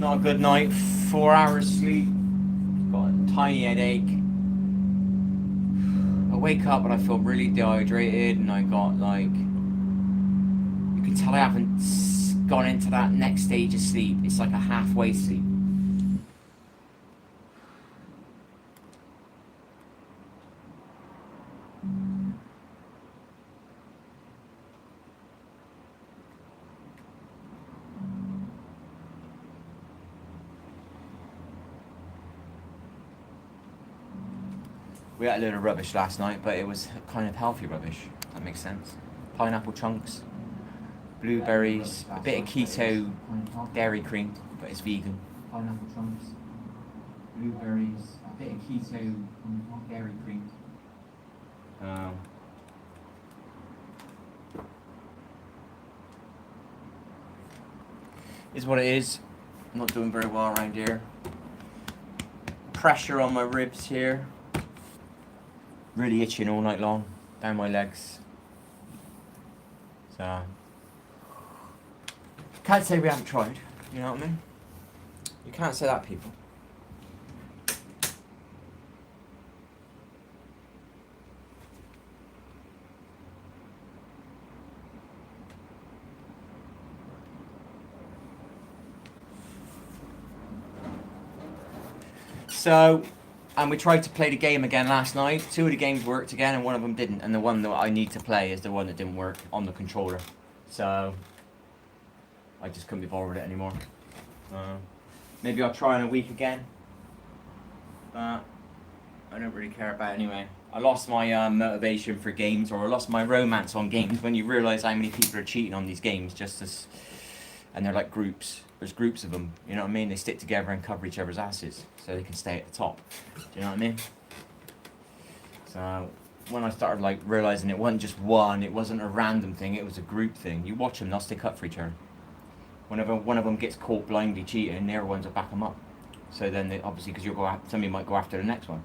Not a good night. 4 hours sleep. Got a tiny headache. I wake up and I feel really dehydrated, and I got like, you can tell I haven't gone into that next stage of sleep. It's like a halfway sleep. We had a load of rubbish last night, but it was kind of healthy rubbish. That makes sense. Pineapple chunks, blueberries, a bit of keto dairy cream, but it's vegan. Pineapple chunks, blueberries, a bit of keto dairy cream. Is what it is. I'm not doing very well around here. Pressure on my ribs here. Really itching all night long, down my legs. So, can't say we haven't tried, you know what I mean? You can't say that, people. So, and we tried to play the game again last night. 2 of the games worked again and one of them didn't. And the one that I need to play is the one that didn't work on the controller. So, I just couldn't be bothered with it anymore. Maybe I'll try in a week again. But I don't really care about it anyway. I lost my motivation for games, or I lost my romance on games when you realise how many people are cheating on these games just as... And they're like groups. There's groups of them, you know what I mean? They stick together and cover each other's asses so they can stay at the top. Do you know what I mean? So when I started like realising it wasn't just one, it wasn't a random thing, it was a group thing. You watch them, they'll stick up for each other. Whenever one of them gets caught blindly cheating, the other ones will back them up. So then they, obviously, because somebody might go after the next one.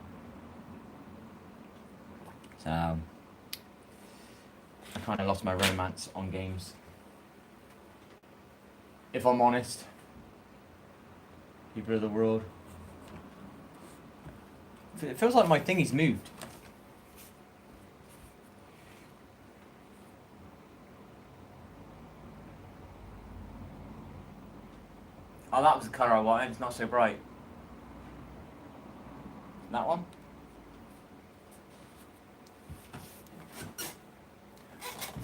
So I kind of lost my romance on games. If I'm honest, people of the world. It feels like my thingy's moved. Oh, that was the colour I wanted. It's not so bright. That one?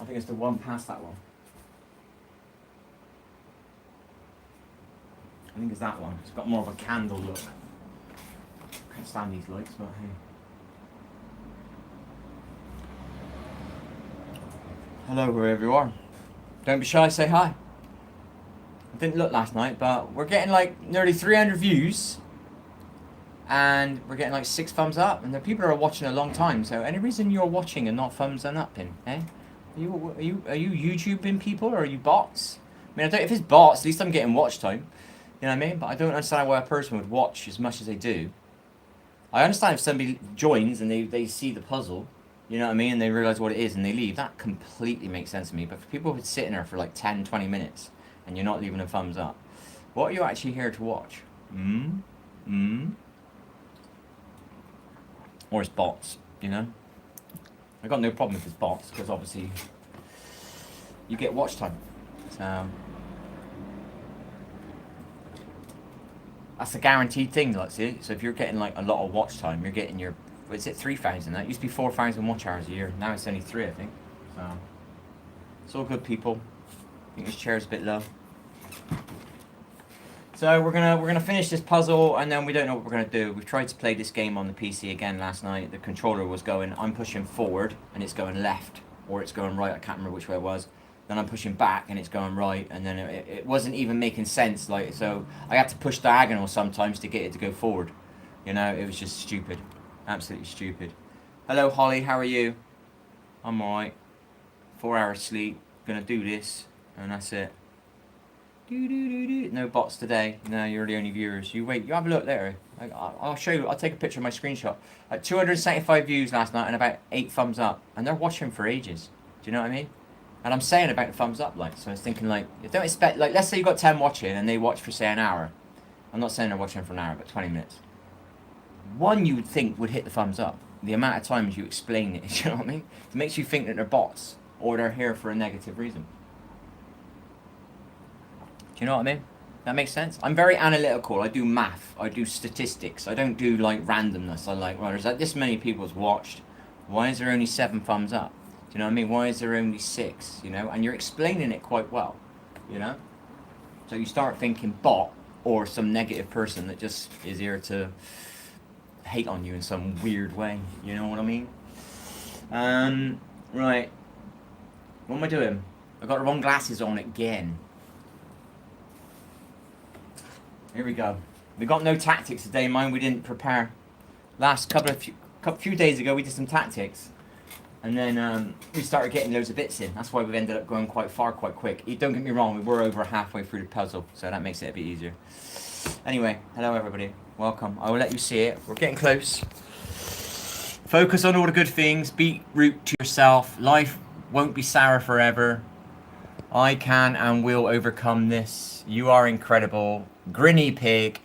I think it's the one past that one. I think it's that one. It's got more of a candle look. Can't stand these lights, but hey. Hello, wherever you are. Don't be shy, say hi. I didn't look last night, but we're getting like nearly 300 views. And we're getting like 6 thumbs up. And the people are watching a long time. So any reason you're watching and not thumbs up in, eh? Are you YouTubing people, or are you bots? I mean, if it's bots, at least I'm getting watch time. You know what I mean? But I don't understand why a person would watch as much as they do. I understand if somebody joins and they see the puzzle, you know what I mean, and they realise what it is and they leave. That completely makes sense to me. But for people who are sitting there for like 10, 20 minutes and you're not leaving a thumbs up, what are you actually here to watch? Or it's bots, you know? I got no problem if it's bots, because obviously you get watch time. So... that's a guaranteed thing, like, see? So if you're getting like a lot of watch time, you're getting your, what is it, 3,000? That used to be 4,000 watch hours a year. Now it's only 3, I think. So it's all good, people. I think this chair's a bit low. So we're gonna finish this puzzle, and then we don't know what we're gonna do. We've tried to play this game on the PC again last night. The controller was going, I'm pushing forward, and it's going left, or it's going right. I can't remember which way it was. Then I'm pushing back and it's going right, and then it wasn't even making sense. Like, so I had to push diagonal sometimes to get it to go forward. You know, it was just stupid, absolutely stupid. Hello, Holly, how are you? I'm alright. 4 hours sleep. Gonna do this, and that's it. No bots today. No, you're the only viewers. You wait. You have a look later. I'll show you. I'll take a picture of my screenshot. 275 views last night and about 8 thumbs up, and they're watching for ages. Do you know what I mean? And I'm saying about the thumbs up, like, so I was thinking, like, you don't expect, like, let's say you got 10 watching and they watch for, say, an hour. I'm not saying they're watching for an hour, but 20 minutes. One you would think would hit the thumbs up. The amount of times you explain it, you know what I mean? It makes you think that they're bots or they're here for a negative reason. Do you know what I mean? That makes sense? I'm very analytical. I do math. I do statistics. I don't do like randomness. I like, well, there's like this many people's watched. Why is there only 7 thumbs up? Do you know what I mean? Why is there only 6? You know? And you're explaining it quite well. You know? So you start thinking bot or some negative person that just is here to hate on you in some weird way. You know what I mean? Right. What am I doing? I got the wrong glasses on again. Here we go. We got no tactics today, mind. We didn't prepare. Last few days ago, we did some tactics, and then we started getting loads of bits in. That's why we've ended up going quite far, quite quick. Don't get me wrong, we were over halfway through the puzzle, so that makes it a bit easier. Anyway, hello everybody. Welcome. I will let you see it. We're getting close. Focus on all the good things. Be root to yourself. Life won't be sour forever. I can and will overcome this. You are incredible. Grinny pig.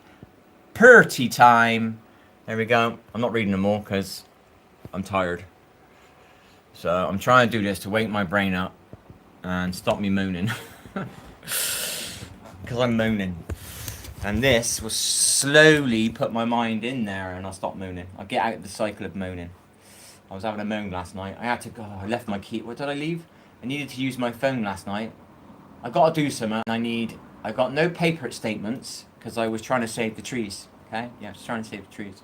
Purty time. There we go. I'm not reading them all because I'm tired. So I'm trying to do this to wake my brain up and stop me moaning. Because I'm moaning. And this will slowly put my mind in there and I'll stop moaning. I'll get out of the cycle of moaning. I was having a moan last night. I had to go. I left my key. What did I leave? I needed to use my phone last night. I got to do something. I got no paper statements because I was trying to save the trees. Okay? Yeah, I was trying to save the trees.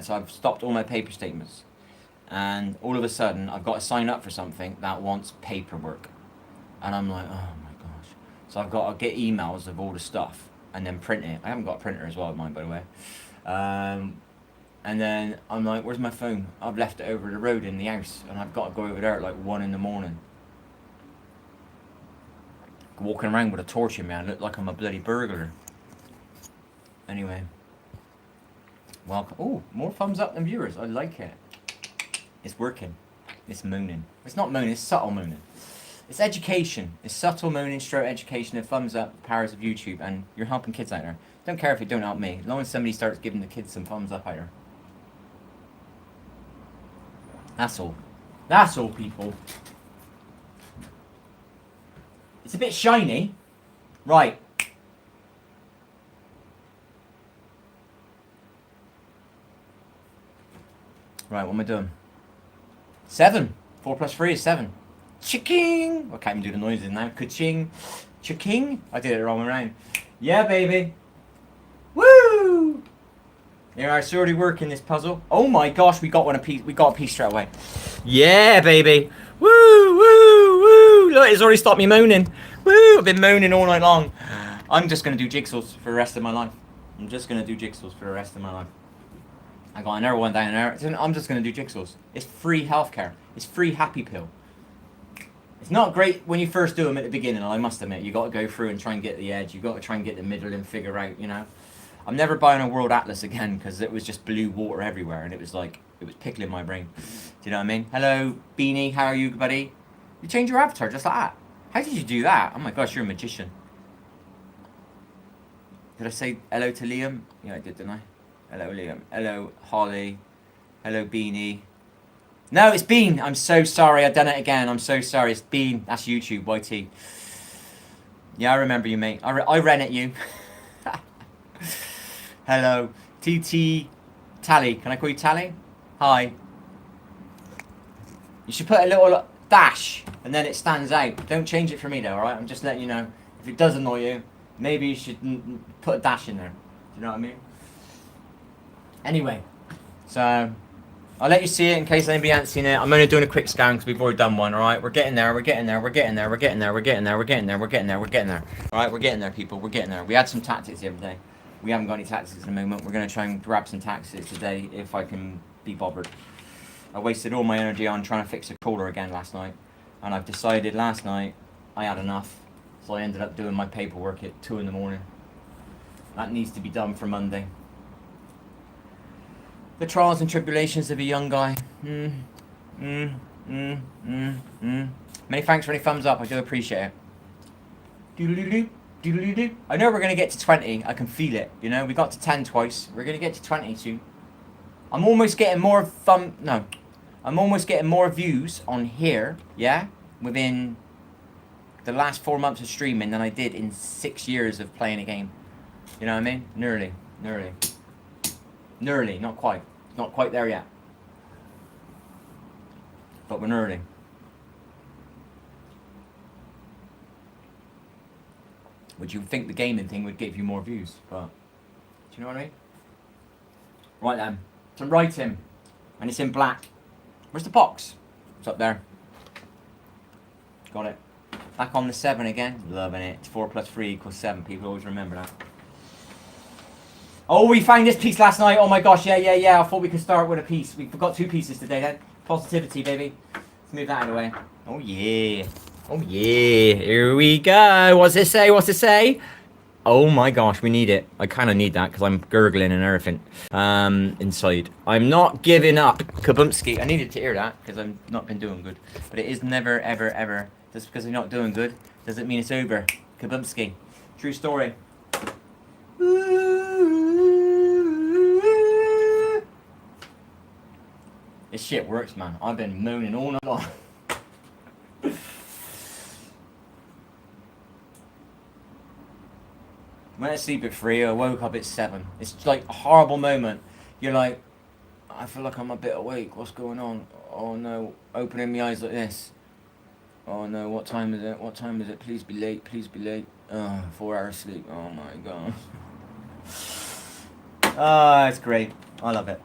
So I've stopped all my paper statements. And all of a sudden, I've got to sign up for something that wants paperwork. And I'm like, oh my gosh. So I've got to get emails of all the stuff and then print it. I haven't got a printer as well, mine, by the way. And then I'm like, where's my phone? I've left it over the road in the house. And I've got to go over there at like 1 in the morning. Walking around with a torch in me, I look like I'm a bloody burglar. Anyway. Welcome. Oh, more thumbs up than viewers. I like it. It's working. It's mooning. It's not mooning, it's subtle mooning. It's education. It's subtle mooning, stroke education, and thumbs up, the powers of YouTube, and you're helping kids out there. Don't care if you don't help me, as long as somebody starts giving the kids some thumbs up out there. That's all. That's all, people. It's a bit shiny. Right. Right, what am I doing? 7. 4 plus 3 is 7. Chiking! I can't even do the noises now. Ka-ching. Chiking? I did it the wrong way around. Yeah, baby. Woo! Yeah, it's already working this puzzle. Oh my gosh, we got one a piece. We got a piece straight away. Yeah, baby. Woo, woo, woo. Look, it's already stopped me moaning. Woo, I've been moaning all night long. I'm just going to do jigsaws for the rest of my life. I'm just going to do jigsaws for the rest of my life. I got another one down there. I'm just going to do jigsaws. It's free healthcare. It's free happy pill. It's not great when you first do them at the beginning, I must admit. You got to go through and try and get the edge. You got to try and get the middle and figure out, you know. I'm never buying a World Atlas again because it was just blue water everywhere and it was like, it was pickling my brain. Do you know what I mean? Hello, Beanie. How are you, buddy? You changed your avatar just like that. How did you do that? Oh my gosh, you're a magician. Did I say hello to Liam? Yeah, I did, didn't I? Hello, Liam. Hello, Holly. Hello, Beanie. No, it's Bean. I'm so sorry. I've done it again. I'm so sorry. It's Bean. That's YouTube, YT. Yeah, I remember you, mate. I ran at you. Hello. TT Tally. Can I call you Tally? Hi. You should put a little dash and then it stands out. Don't change it for me though, alright? I'm just letting you know. If it does annoy you, maybe you should put a dash in there. Do you know what I mean? Anyway, so I'll let you see it in case anybody hasn't seen it. I'm only doing a quick scan because we've already done one, alright? We're getting there, we're getting there, we're getting there, we're getting there, we're getting there, we're getting there, we're getting there, we're getting there. Alright, we're getting there, people, we're getting there. We had some tactics the other day. We haven't got any tactics at the moment. We're going to try and grab some tactics today if I can be bothered. I wasted all my energy on trying to fix a crawler again last night. And I've decided last night I had enough. So I ended up doing my paperwork at 2 in the morning. That needs to be done for Monday. The trials and tribulations of a young guy. Many thanks for any thumbs up. I do appreciate it. Doodle-doo-doo. Doodly-doo. I know we're going to get to 20. I can feel it. You know, we got to 10 twice. We're going to get to 20 soon. I'm almost getting more I'm almost getting more views on here, yeah, within the last 4 months of streaming than I did in 6 years of playing a game. You know what I mean? Nearly. Not quite. Not quite there yet. But we're nearly. Would you think the gaming thing would give you more views? But do you know what I mean? Right then. So write him. And it's in black. Where's the box? It's up there. Got it. Back on the 7 again. Loving it. 4 plus 3 equals 7. People always remember that. Oh, we found this piece last night. Oh my gosh. Yeah. I thought we could start with a piece. We forgot 2 pieces today then. Positivity, baby. Let's move that out of the way. Oh yeah. Oh yeah. Here we go. What's it say? Oh my gosh, we need it. I kind of need that because I'm gurgling and everything inside. I'm not giving up. Kabumski. I needed to hear that because I've not been doing good. But it is never, ever, ever. Just because I'm not doing good doesn't mean it's over. Kabumski. True story. This shit works, man. I've been moaning all night long. Went to sleep at 3, I woke up at 7. It's like a horrible moment. You're like, I feel like I'm a bit awake. What's going on? Oh no. Opening my eyes like this. Oh no, what time is it? Please be late. 4 hours sleep. Oh my god. Ah, it's great. I love it.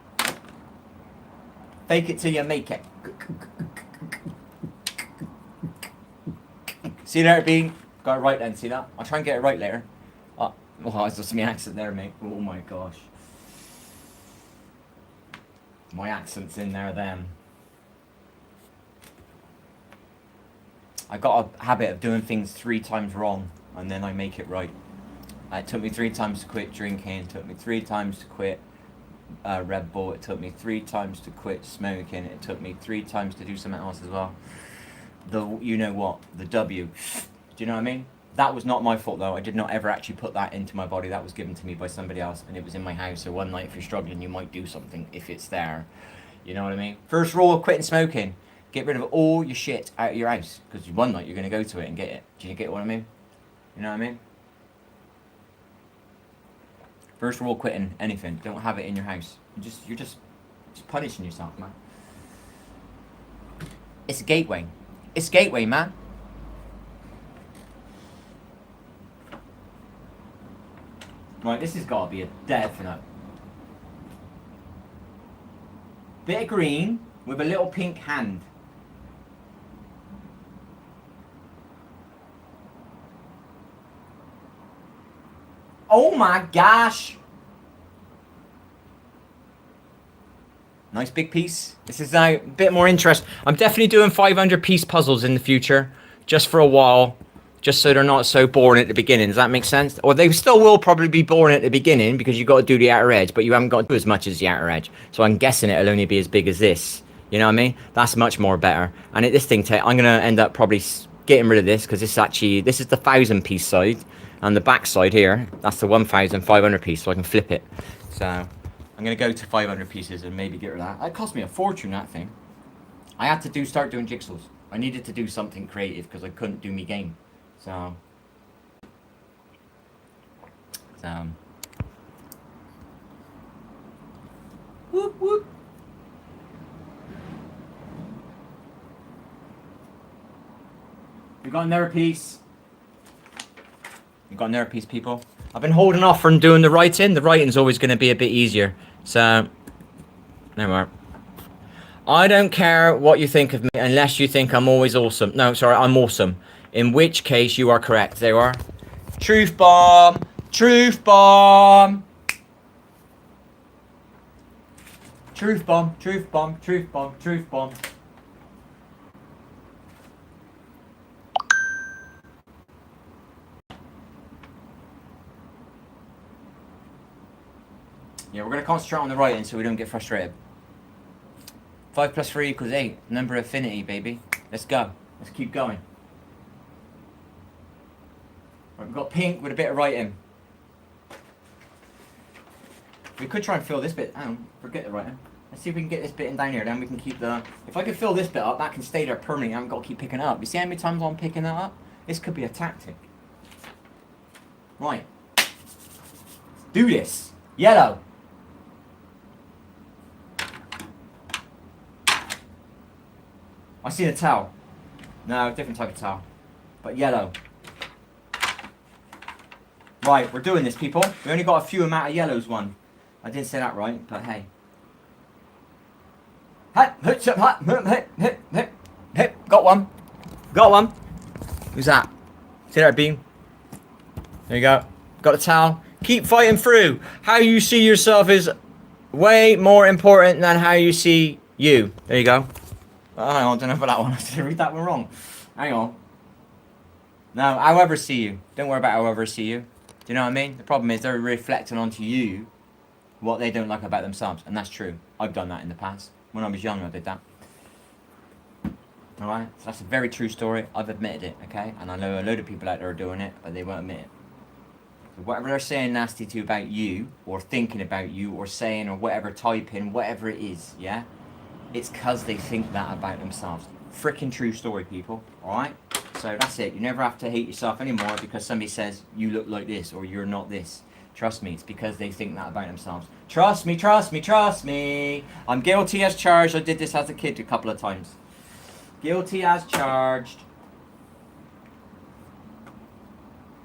Fake it till you make it. See there, B? Got it right then, see that? I'll try and get it right later. Oh, it's just my accent there, mate. Oh my gosh. My accent's in there then. I got a habit of doing things 3 times wrong, and then I make it right. It took me 3 times to quit drinking. It took me 3 times to quit Red Bull. It took me 3 times to quit smoking. It took me 3 times to do something else as well. You know what? The W. Do you know what I mean? That was not my fault though. I did not ever actually put that into my body. That was given to me by somebody else, and it was in my house. So one night, if you're struggling, you might do something if it's there. You know what I mean? First rule of quitting smoking: get rid of all your shit out of your house, because one night you're gonna go to it and get it. Do you get what I mean? You know what I mean? First rule of quitting anything: don't have it in your house. You're just punishing yourself, man. It's a gateway. It's a gateway, man. Right, this has got to be a definite. Bit of green with a little pink hand. Oh my gosh! Nice big piece. This is now a bit more interest. I'm definitely doing 500 piece puzzles in the future, just for a while. Just so they're not so boring at the beginning. Does that make sense? Or they still will probably be boring at the beginning because you've got to do the outer edge, but you haven't got to do as much as the outer edge. So I'm guessing it'll only be as big as this. You know what I mean? That's much more better. And this thing, I'm going to end up probably getting rid of this because this is the 1,000 piece side. And the back side here, that's the 1,500 piece, so I can flip it. So I'm going to go to 500 pieces and maybe get rid of that. That cost me a fortune, that thing. I had to start doing jigsaws. I needed to do something creative because I couldn't do me game. So whoop whoop. We got another piece. We got another piece, people. I've been holding off from doing the writing. The writing's always going to be a bit easier. So there we are. I don't care what you think of me unless you think I'm always awesome. No, sorry, I'm awesome. In which case you are correct. There you are. Truth bomb. Truth bomb. Truth bomb. Truth bomb. Truth bomb. Truth bomb. Yeah, we're going to concentrate on the writing so we don't get frustrated. 5 plus 3 equals 8. Number affinity, baby. Let's go. Let's keep going. Right, we've got pink with a bit of writing. We could try and fill this bit. Hang on, forget the writing. Let's see if we can get this bit in down here, then we can keep the... If I could fill this bit up, that can stay there permanently. I haven't got to keep picking it up. You see how many times I'm picking that up? This could be a tactic. Right. Let's do this. Yellow. I see a towel. No, different type of towel. But yellow. Right, we're doing this, people. We only got a few amount of yellows one. I didn't say that right, but hey. Got one. Got one. Who's that? See that beam? There you go. Got a towel. Keep fighting through. How you see yourself is way more important than how you see you. There you go. Oh, hang on, I don't know about that one. I did read that one wrong. Hang on. No, however see you. Don't worry about however see you. Do you know what I mean? The problem is they're reflecting onto you what they don't like about themselves. And that's true. I've done that in the past. When I was young, I did that. Alright? So that's a very true story. I've admitted it, okay? And I know a load of people out there are doing it, but they won't admit it. So whatever they're saying nasty to about you, or thinking about you, or saying, or whatever, typing, whatever it is, yeah? It's because they think that about themselves. Freaking true story, people. Alright? So that's it. You never have to hate yourself anymore because somebody says you look like this or you're not this. Trust me, it's because they think that about themselves. Trust me, trust me, trust me. I'm guilty as charged. I did this as a kid a couple of times. Guilty as charged.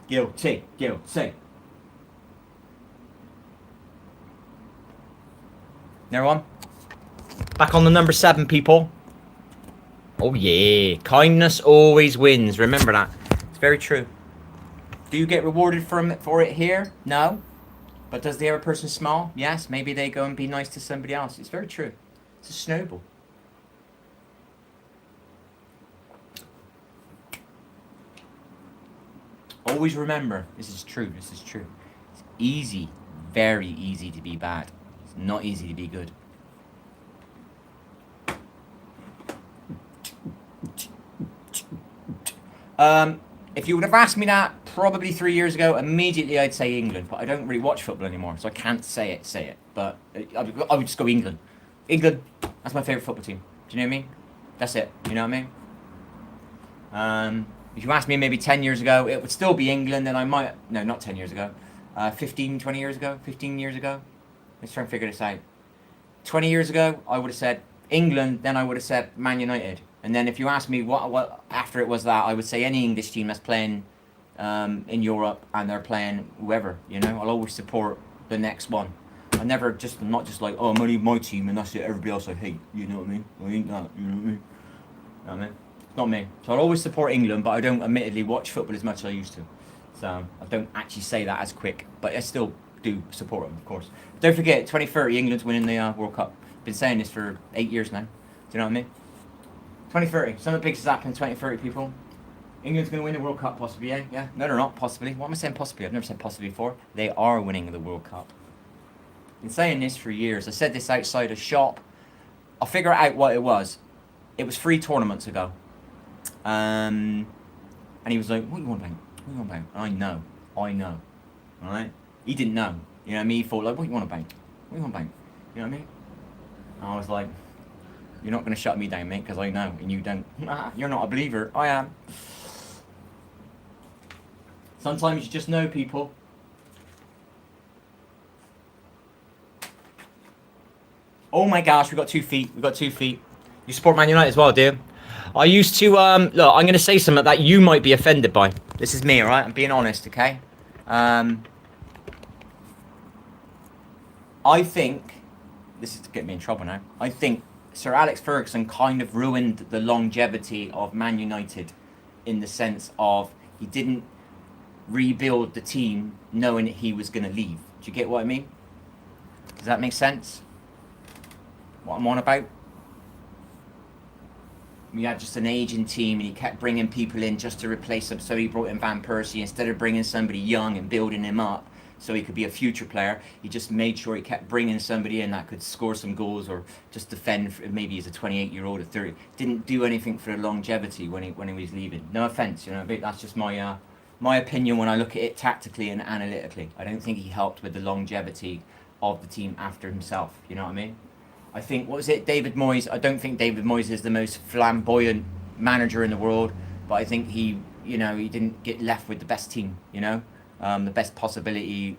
Guilty, guilty. There one. Back on the number 7, people. Oh yeah, kindness always wins. Remember that. It's very true. Do you get rewarded for it here? No. But does the other person smile? Yes. Maybe they go and be nice to somebody else. It's very true. It's a snowball. Always remember, this is true. This is true. It's easy, very easy to be bad. It's not easy to be good. If you would have asked me that probably 3 years ago, immediately I'd say England, but I don't really watch football anymore, so I can't say it. But I would just go England. England, that's my favourite football team. Do you know what I mean? That's it. You know what I mean? If you asked me maybe 10 years ago, it would still be England, and I might... No, not 10 years ago. 15 years ago. Let's try and figure this out. 20 years ago, I would have said England, then I would have said Man United. And then if you ask me what after it was that, I would say any English team that's playing in Europe and they're playing whoever, you know, I'll always support the next one. I never just, I'm not just like, oh, I'm only my team and that's it, everybody else I hate, you know what I mean? I ain't that, you know what I mean? You know what I mean? It's not me. So I'll always support England, but I don't admittedly watch football as much as I used to. So I don't actually say that as quick, but I still do support them, of course. But don't forget, 2030, England's winning the World Cup. Been saying this for 8 years now. Do you know what I mean? 2030. Something big has happened in 2030, people. England's going to win the World Cup, possibly, yeah? Yeah? No, they're not, possibly. What am I saying possibly? I've never said possibly before. They are winning the World Cup. Been saying this for years. I said this outside a shop. I'll figure out what it was. It was 3 tournaments ago. And he was like, what are you on about? What are you on about? I know. Alright? He didn't know. You know what I mean? He thought, like, what are you on about? What are you on about? You know what I mean? And I was like, you're not going to shut me down, mate, because I know, and you don't. You're not a believer. I am. Sometimes you just know people. Oh my gosh, we got 2 feet. We got 2 feet. You support Man United as well, dear. I used to, look, I'm going to say something that you might be offended by. This is me, alright? I'm being honest, okay? I think, this is to get me in trouble now, I think Sir Alex Ferguson kind of ruined the longevity of Man United in the sense of he didn't rebuild the team knowing he was going to leave. Do you get what I mean? Does that make sense? What I'm on about? We had just an aging team and he kept bringing people in just to replace them. So he brought in Van Persie instead of bringing somebody young and building him up so he could be a future player. He just made sure he kept bringing somebody in that could score some goals or just defend. Maybe he's a 28-year-old or 30. Didn't do anything for the longevity when he was leaving. No offense, you know. That's just my my opinion when I look at it tactically and analytically. I don't think he helped with the longevity of the team after himself. You know what I mean? I think, what was it, David Moyes? I don't think David Moyes is the most flamboyant manager in the world, but I think he didn't get left with the best team, the best possibility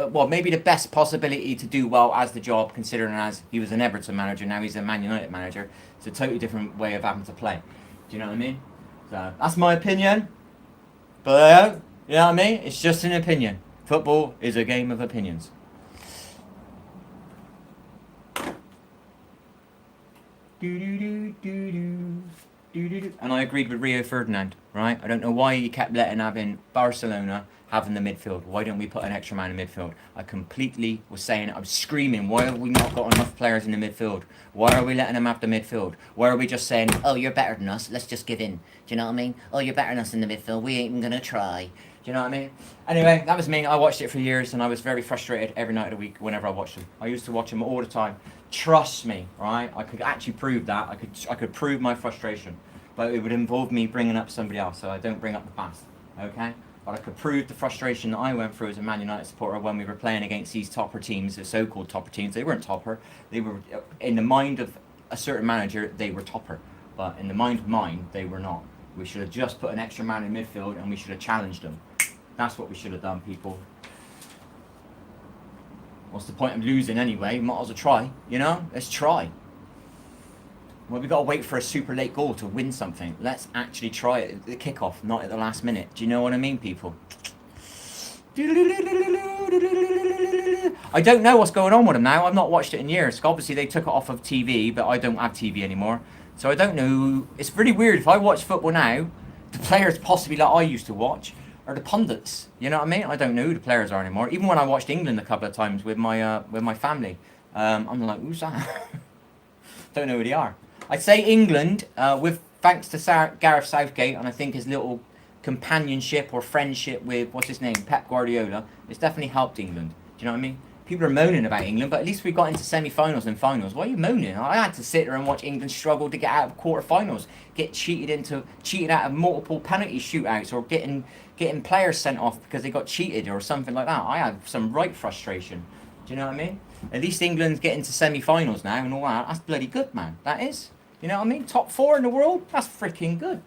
well, maybe the best possibility to do well as the job, considering as he was an Everton manager, now he's a Man United manager. It's a totally different way of having to play. Do you know what I mean? So that's my opinion. But you know what I mean? It's just an opinion. Football is a game of opinions. And I agreed with Rio Ferdinand, right? I don't know why you kept letting having Barcelona having the midfield. Why don't we put an extra man in midfield? I completely was saying, I was screaming, why have we not got enough players in the midfield? Why are we letting them have the midfield? Why are we just saying, oh, you're better than us, let's just give in? Do you know what I mean? Oh, you're better than us in the midfield, we ain't even going to try. Do you know what I mean? Anyway, that was me. I watched it for years and I was very frustrated every night of the week whenever I watched them. I used to watch them all the time. Trust me, right? I could actually prove that. I could prove my frustration. But it would involve me bringing up somebody else, so I don't bring up the past, okay? But I could prove the frustration that I went through as a Man United supporter when we were playing against these topper teams, the so-called topper teams. They weren't topper. They were, in the mind of a certain manager, they were topper. But in the mind of mine, they were not. We should have just put an extra man in midfield and we should have challenged them. That's what we should have done, people. What's the point of losing anyway? Might as well try, Let's try. Well, we've got to wait for a super late goal to win something. Let's actually try it at the kickoff, not at the last minute. Do you know what I mean, people? I don't know what's going on with them now. I've not watched it in years. Obviously, they took it off of TV, but I don't have TV anymore. So I don't know. It's really weird. If I watch football now, the players possibly that I used to watch are the pundits. You know what I mean? I don't know who the players are anymore. Even when I watched England a couple of times with my family, I'm like, who's that? Don't know who they are. I'd say England, with thanks to Gareth Southgate, and I think his little companionship or friendship with, what's his name, Pep Guardiola, it's definitely helped England. Do you know what I mean? People are moaning about England, but at least we got into semi-finals and finals. Why are you moaning? I had to sit there and watch England struggle to get out of quarter-finals, get cheated out of multiple penalty shootouts, or getting players sent off because they got cheated or something like that. I had some right frustration. Do you know what I mean? At least England's getting to semi-finals now and all that. That's bloody good, man. That is. You know what I mean? Top 4 in the world? That's freaking good.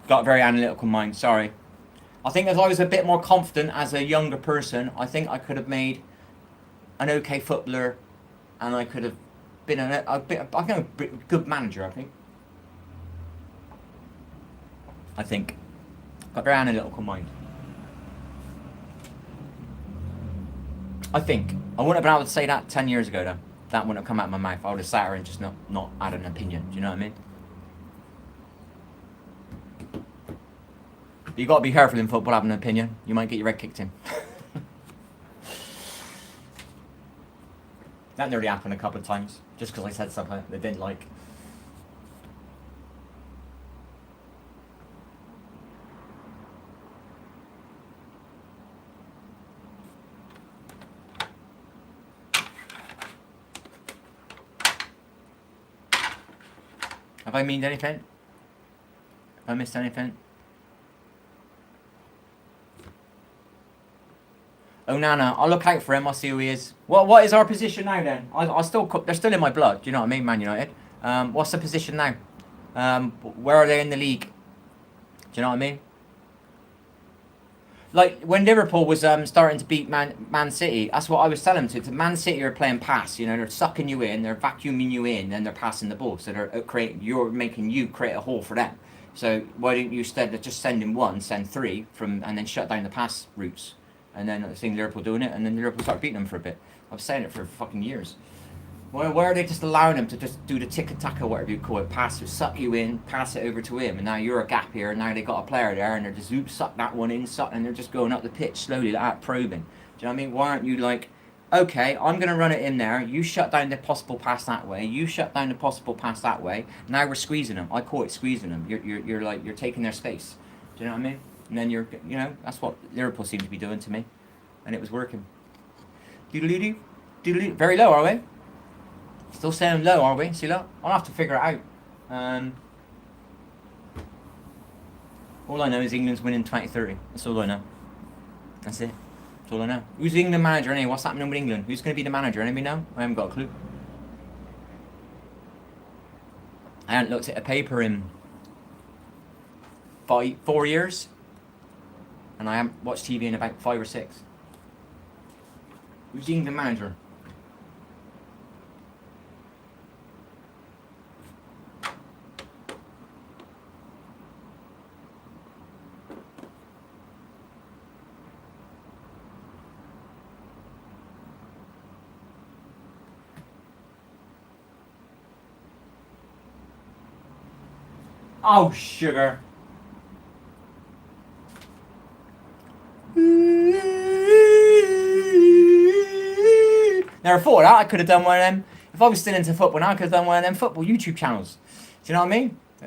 Got a very analytical mind, sorry. I think if I was a bit more confident as a younger person, I think I could have made an okay footballer and I could have been a good manager, I think. Got a very analytical mind. I think. I wouldn't have been able to say that 10 years ago, though. That wouldn't have come out of my mouth. I would have sat here and just not had an opinion. Do you know what I mean? But you got to be careful in football having an opinion. You might get your head kicked in. That nearly happened a couple of times. Just because I said something they didn't like. Have I meaned anything? Have I missed anything? Oh, Nana, I'll look out for him. I'll see who he is. What is our position now then? They're still in my blood. Do you know what I mean, Man United? What's the position now? Where are they in the league? Do you know what I mean? Like when Liverpool was starting to beat Man City, that's what I was telling them to. Man City are playing pass, they're sucking you in, they're vacuuming you in, and they're passing the ball. So you're making you create a hole for them. So why don't you instead of just sending one, send 3 and then shut down the pass routes? And then I think Liverpool doing it, and then Liverpool start beating them for a bit. I've saying it for fucking years. Why are they just allowing him to just do the tick-a-tack or whatever you call it, pass, suck you in, pass it over to him, and now you're a gap here, and now they got a player there, and they're just suck that one in, and they're just going up the pitch slowly, like that, probing. Do you know what I mean? Why aren't you like, okay, I'm going to run it in there, you shut down the possible pass that way, you shut down the possible pass that way, now we're squeezing them. I call it squeezing them. You're taking their space. Do you know what I mean? And then that's what Liverpool seemed to be doing to me, and it was working. Doodle-doo, doodle-doo. Very low, are we? Still sailing low, are we? See, look, I'll have to figure it out. All I know is England's winning 2030. That's all I know. That's it. That's all I know. Who's the England manager anyway? What's happening with England? Who's going to be the manager? Anybody know? I haven't got a clue. I haven't looked at a paper in 4 years. And I haven't watched TV in about 5 or 6. Who's the England manager? Oh, sugar. Never thought of that. I could have done one of them. If I was still into football now, I could have done one of them football YouTube channels. Do you know what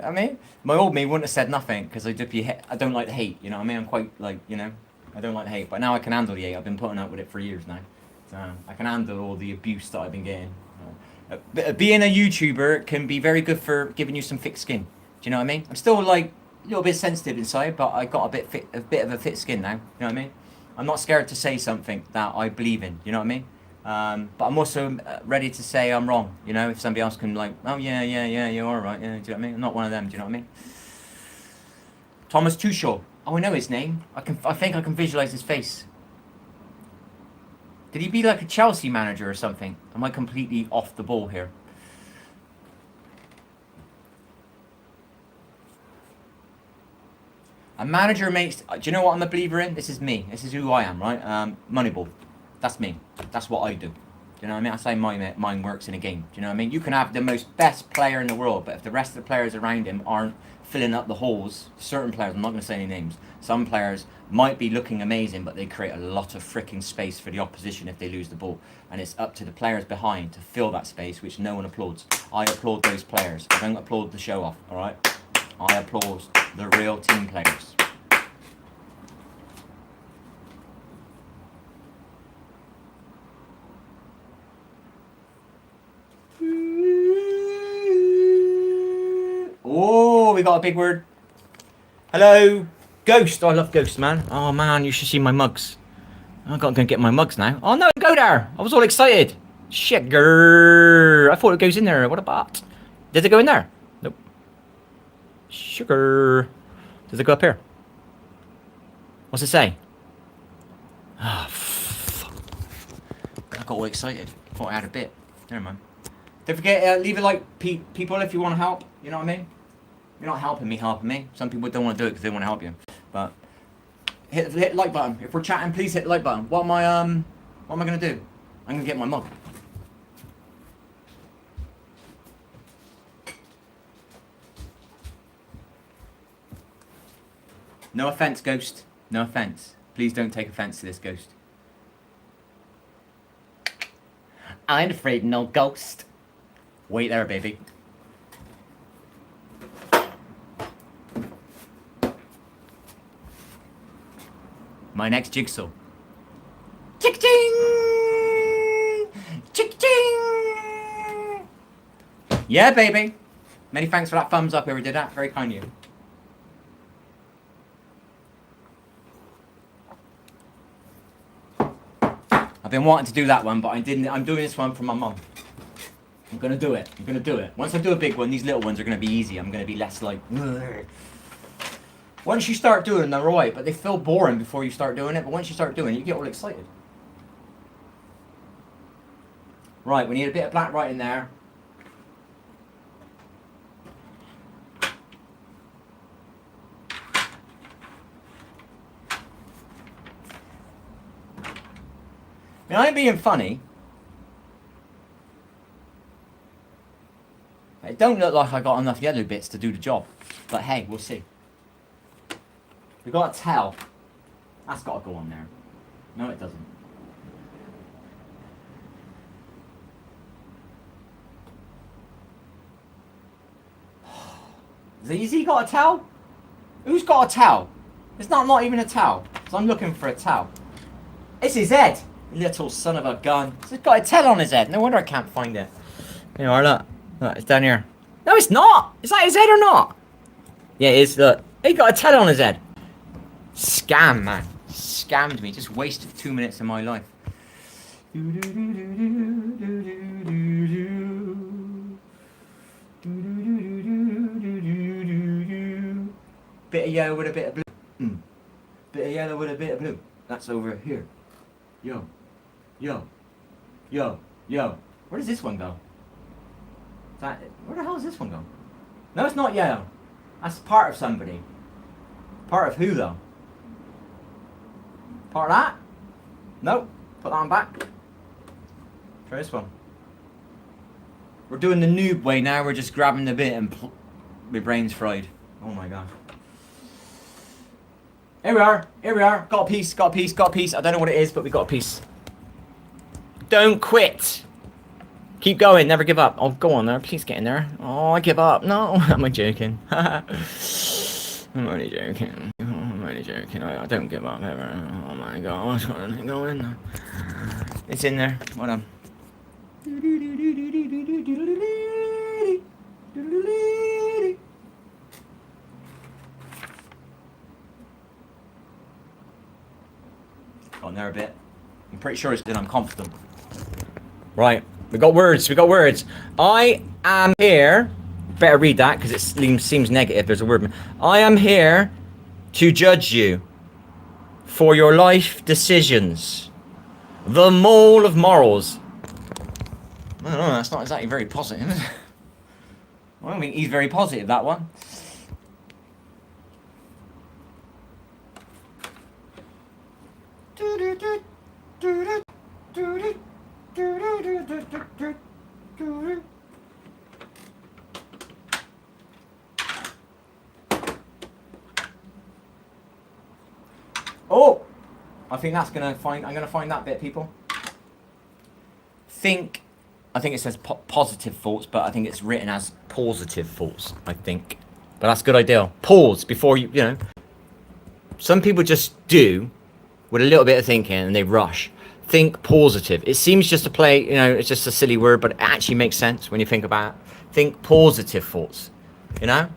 I mean? My old me wouldn't have said nothing because I don't like the hate. You know what I mean? I'm quite like, you know, I don't like the hate. But now I can handle the hate. I've been putting up with it for years now. So I can handle all the abuse that I've been getting. Being a YouTuber can be very good for giving you some thick skin. Do you know what I mean? I'm still like a little bit sensitive inside, but I got a bit of a thick skin now. You know what I mean? I'm not scared to say something that I believe in. You know what I mean? But I'm also ready to say I'm wrong. You know, if somebody else can like, oh yeah, you're all right. Yeah, do you know what I mean? I'm not one of them. Do you know what I mean? Thomas Tuchel. Oh, I know his name. I think I can visualize his face. Did he be like a Chelsea manager or something? Am I completely off the ball here? A manager makes... Do you know what I'm a believer in? This is me. This is who I am, right? Moneyball. That's me. That's what I do. Do you know what I mean? That's how my mind works in a game. Do you know what I mean? You can have the most best player in the world, but if the rest of the players around him aren't filling up the holes, certain players, I'm not going to say any names, some players might be looking amazing, but they create a lot of freaking space for the opposition if they lose the ball. And it's up to the players behind to fill that space, which no one applauds. I applaud those players. I don't applaud the show off, alright? I applaud the real team players. Oh, we got a big word. Hello, Ghost. Oh, I love Ghost, man. Oh man, you should see my mugs. I got to go get my mugs now. Oh no, go there. I was all excited. Shit, grrr. I thought it goes in there. What a bot. Did it go in there? Nope. Sugar. Does it go up here? What's it say? Ah, fuck. I got all excited. Thought I had a bit. Never mind. Don't forget, leave a like, people, if you want to help. You know what I mean? You're not helping me. Some people don't want to do it because they want to help you. But hit the like button. If we're chatting, please hit the like button. What am I gonna do? I'm gonna get my mug. No offense, Ghost. No offense. Please don't take offense to this, Ghost. I ain't afraid no ghost. Wait there, baby. My next jigsaw. Chick-ching! Chick-ching! Yeah, baby. Many thanks for that thumbs up, whoever did that. Very kind of you. I've been wanting to do that one, but I didn't. I'm doing this one for my mum. I'm gonna do it. Once I do a big one, these little ones are gonna be easy. I'm gonna be less like... Ugh. Once you start doing them, they're alright, but they feel boring before you start doing it. But once you start doing it, you get all excited. Right, we need a bit of black right in there. I mean, I ain't being funny. It don't look like I got enough yellow bits to do the job. But hey, we'll see. We've got a towel. That's got to go on there. No, it doesn't. Has he got a towel? Who's got a towel? It's not even a towel. So I'm looking for a towel. It's his head. Little son of a gun. He's got a towel on his head. No wonder I can't find it. You are, look. Look, it's down here. No, it's not! Is that his head or not? Yeah, it is, look. He got a tattoo on his head. Scam, man. Scammed me. Just wasted 2 minutes of my life. Bit of yellow with a bit of blue. Bit of yellow with a bit of blue. That's over here. Yo. Yo. Yo. Yo. Where does this one go? Where the hell does this one go? No, it's not yellow. That's part of somebody. Part of who, though? Part of that? Nope. Put that on back. Try this one. We're doing the noob way now. We're just grabbing the bit and my brain's fried. Oh my god. Here we are. Here we are. Got a piece. Got a piece. Got a piece. I don't know what it is, but we got a piece. Don't quit. Keep going. Never give up. Oh, go on there. Please get in there. Oh, I give up. No. Am I joking? I'm only joking. I'm only joking. I don't give up ever. Oh my god. Go in there. It's in there. Hold on. Got there a bit. I'm pretty sure it's in. I'm confident. Right. We got words. We got words. I am here. Better read that because it seems negative. There's a word. I am here to judge you for your life decisions. The mole of morals. I don't know. That's not exactly very positive. I don't think he's very positive, that one. Oh, I think that's I'm gonna find that bit, people. I think it says positive thoughts, but I think it's written as positive thoughts, I think. But that's a good idea. Pause before you know. Some people just do with a little bit of thinking and they rush. Think positive. It seems just to play, you know, it's just a silly word, but it actually makes sense when you think about it. Think positive thoughts, you know?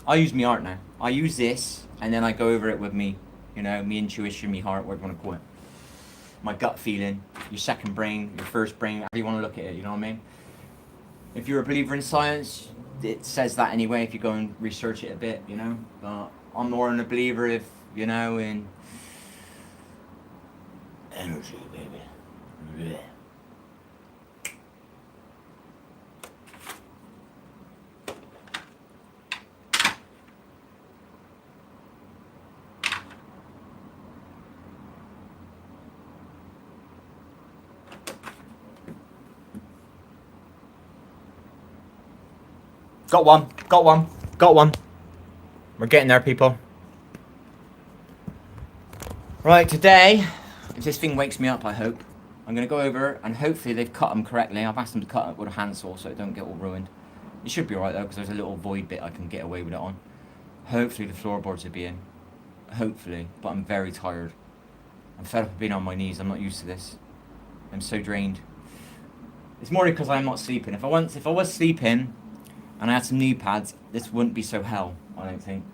I use me art now. I use this and then I go over it with me, you know, me intuition, me heart, whatever you want to call it. My gut feeling, your second brain, your first brain, however you want to look at it, you know what I mean? If you're a believer in science, it says that anyway if you go and research it a bit, you know? But I'm more in a believer if, you know, in energy, baby. Blech. Got one, got one, got one. We're getting there, people. Right, today, if this thing wakes me up, I hope, I'm going to go over and hopefully they've cut them correctly. I've asked them to cut it with a handsaw so it don't get all ruined. It should be alright though, because there's a little void bit I can get away with it on. Hopefully the floorboards will be in. Hopefully, but I'm very tired. I'm fed up of being on my knees. I'm not used to this. I'm so drained. It's more because I'm not sleeping. If I was sleeping and I had some knee pads, this wouldn't be so hell, I don't think.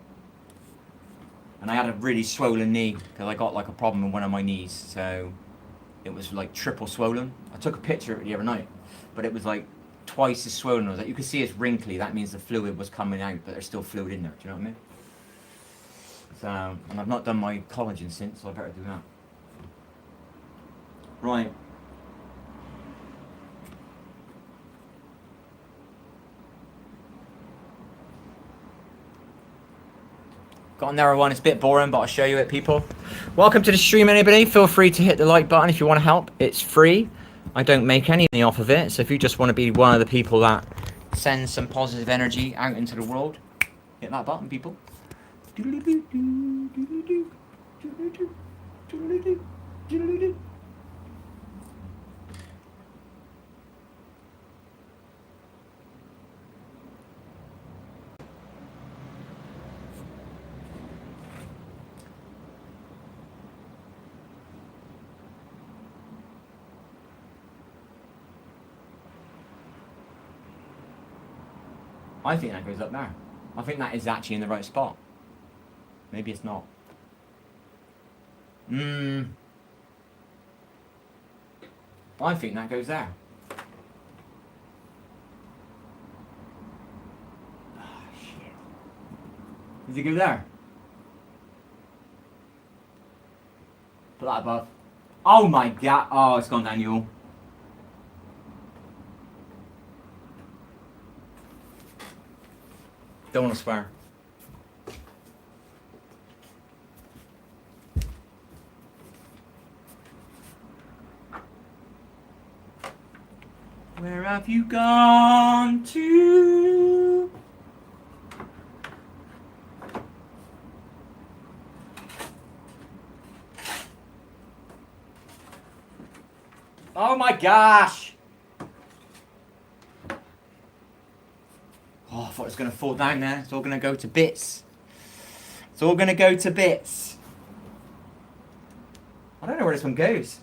And I had a really swollen knee because I got like a problem in one of my knees, so it was like triple swollen. I took a picture of it the other night, but it was like twice as swollen. I was like, you can see it's wrinkly. That means the fluid was coming out, but there's still fluid in there. Do you know what I mean? So, and I've not done my collagen since, so I better do that. Right. Got a narrow one, it's a bit boring, but I'll show you it, people. Welcome to the stream, anybody. Feel free to hit the like button if you want to help. It's free. I don't make any money off of it, so if you just want to be one of the people that sends some positive energy out into the world, hit that button, people. I think that goes up there. I think that is actually in the right spot. Maybe it's not. I think that goes there. Oh, shit. Does it go there? Put that above. Oh my god. Oh, it's gone down, you. Don't want to swear. Where have you gone to? Oh my gosh! Oh, I thought it was going to fall down there. It's all going to go to bits. It's all going to go to bits. I don't know where this one goes.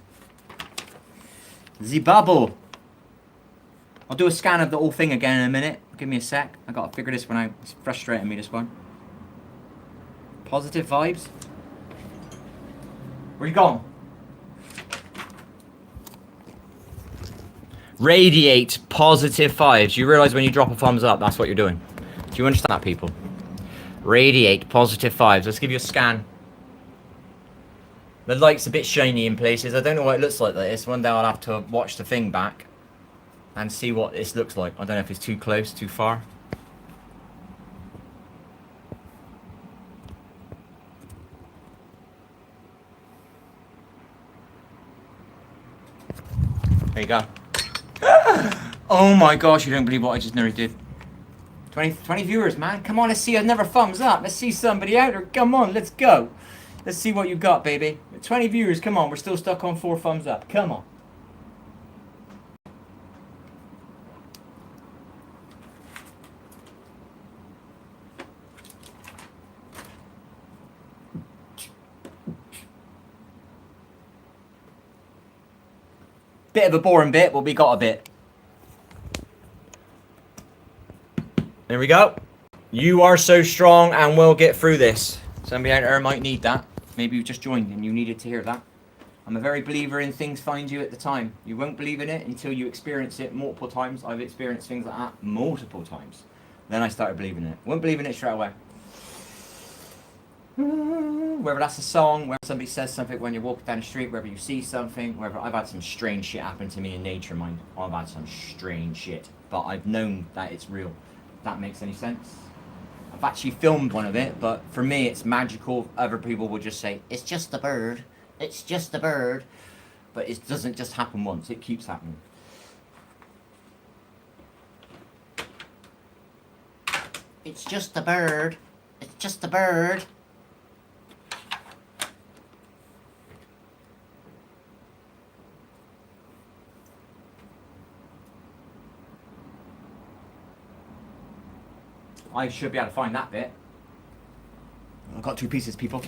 The bubble. I'll do a scan of the whole thing again in a minute. Give me a sec. I got to figure this one out. It's frustrating me, this one. Positive vibes. Where you gone? Radiate positive vibes. You realise when you drop a thumbs up, that's what you're doing. Do you understand that, people? Radiate positive vibes. Let's give you a scan. The light's a bit shiny in places. I don't know what it looks like this. One day I'll have to watch the thing back and see what this looks like. I don't know if it's too close, too far. There you go. Oh my gosh, you don't believe what I just nearly did. 20 viewers, man. Come on, let's see another thumbs up. Let's see somebody out there. Come on, let's go. Let's see what you got, baby. 20 viewers, come on. We're still stuck on 4 thumbs up. Come on. Bit of a boring bit, but we got a bit. There we go. You are so strong and we'll get through this. Somebody out there might need that. Maybe you just joined and you needed to hear that. I'm a very believer in things find you at the time. You won't believe in it until you experience it multiple times. I've experienced things like that multiple times. Then I started believing it. Won't believe in it straight away. Whether that's a song, whether somebody says something when you're walking down the street, whether you see something, whether I've had some strange shit happen to me in nature, mind. I've had some strange shit, but I've known that it's real. If that makes any sense. I've actually filmed one of it, but for me it's magical. Other people will just say, it's just a bird. It's just a bird. But it doesn't just happen once, it keeps happening. It's just a bird. It's just a bird. I should be able to find that bit. I've got 2 pieces, people.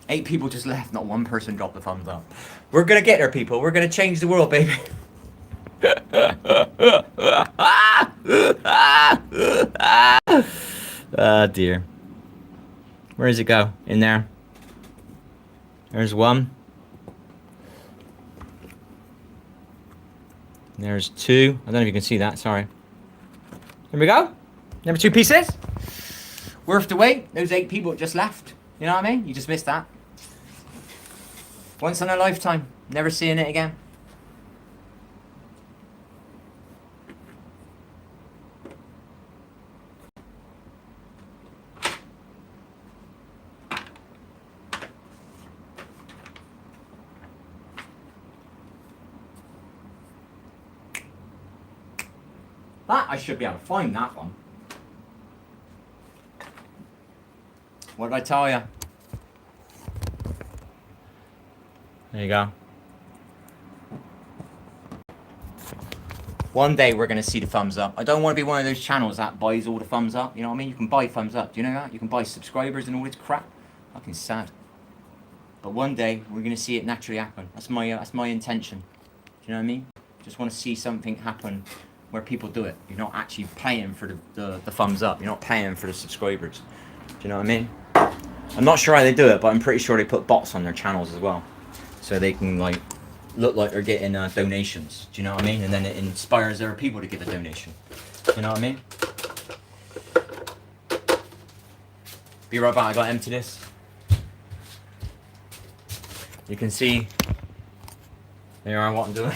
8 people just left, not 1 person dropped the thumbs up. We're gonna get there, people. We're gonna change the world, baby. Ah, dear. Where does it go? In there. There's 1. There's 2. I don't know if you can see that, sorry. There we go. Number 2 pieces. Worth the wait. Those 8 people just left. You know what I mean? You just missed that. Once in a lifetime. Never seeing it again. That, I should be able to find that one. What did I tell you? There you go. One day we're going to see the thumbs up. I don't want to be one of those channels that buys all the thumbs up. You know what I mean? You can buy thumbs up. Do you know that? You can buy subscribers and all this crap. Fucking sad. But one day we're going to see it naturally happen. That's my intention. Do you know what I mean? Just want to see something happen where people do it. You're not actually paying for the thumbs up. You're not paying for the subscribers. Do you know what I mean? I'm not sure how they do it, but I'm pretty sure they put bots on their channels as well, so they can like look like they're getting donations. Do you know what I mean? And then it inspires other people to give a donation. Do you know what I mean? Be right back. I got to empty this. You can see there are what I'm doing.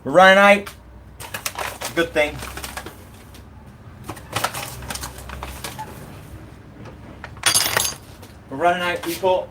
We're running out. It's a good thing. We're running out, people.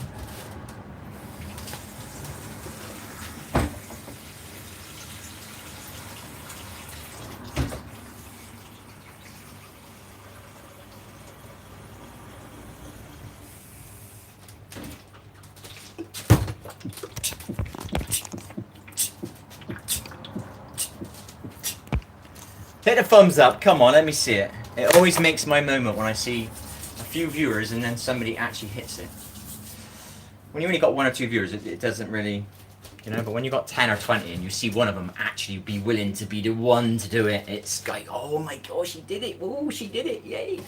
Hit the thumbs up, come on, let me see it. It always makes my moment when I see a few viewers and then somebody actually hits it. When you only got 1 or 2 viewers, it doesn't really, you know, but when you got 10 or 20 and you see one of them actually be willing to be the one to do it, it's like, oh my gosh, she did it, oh, she did it, yay.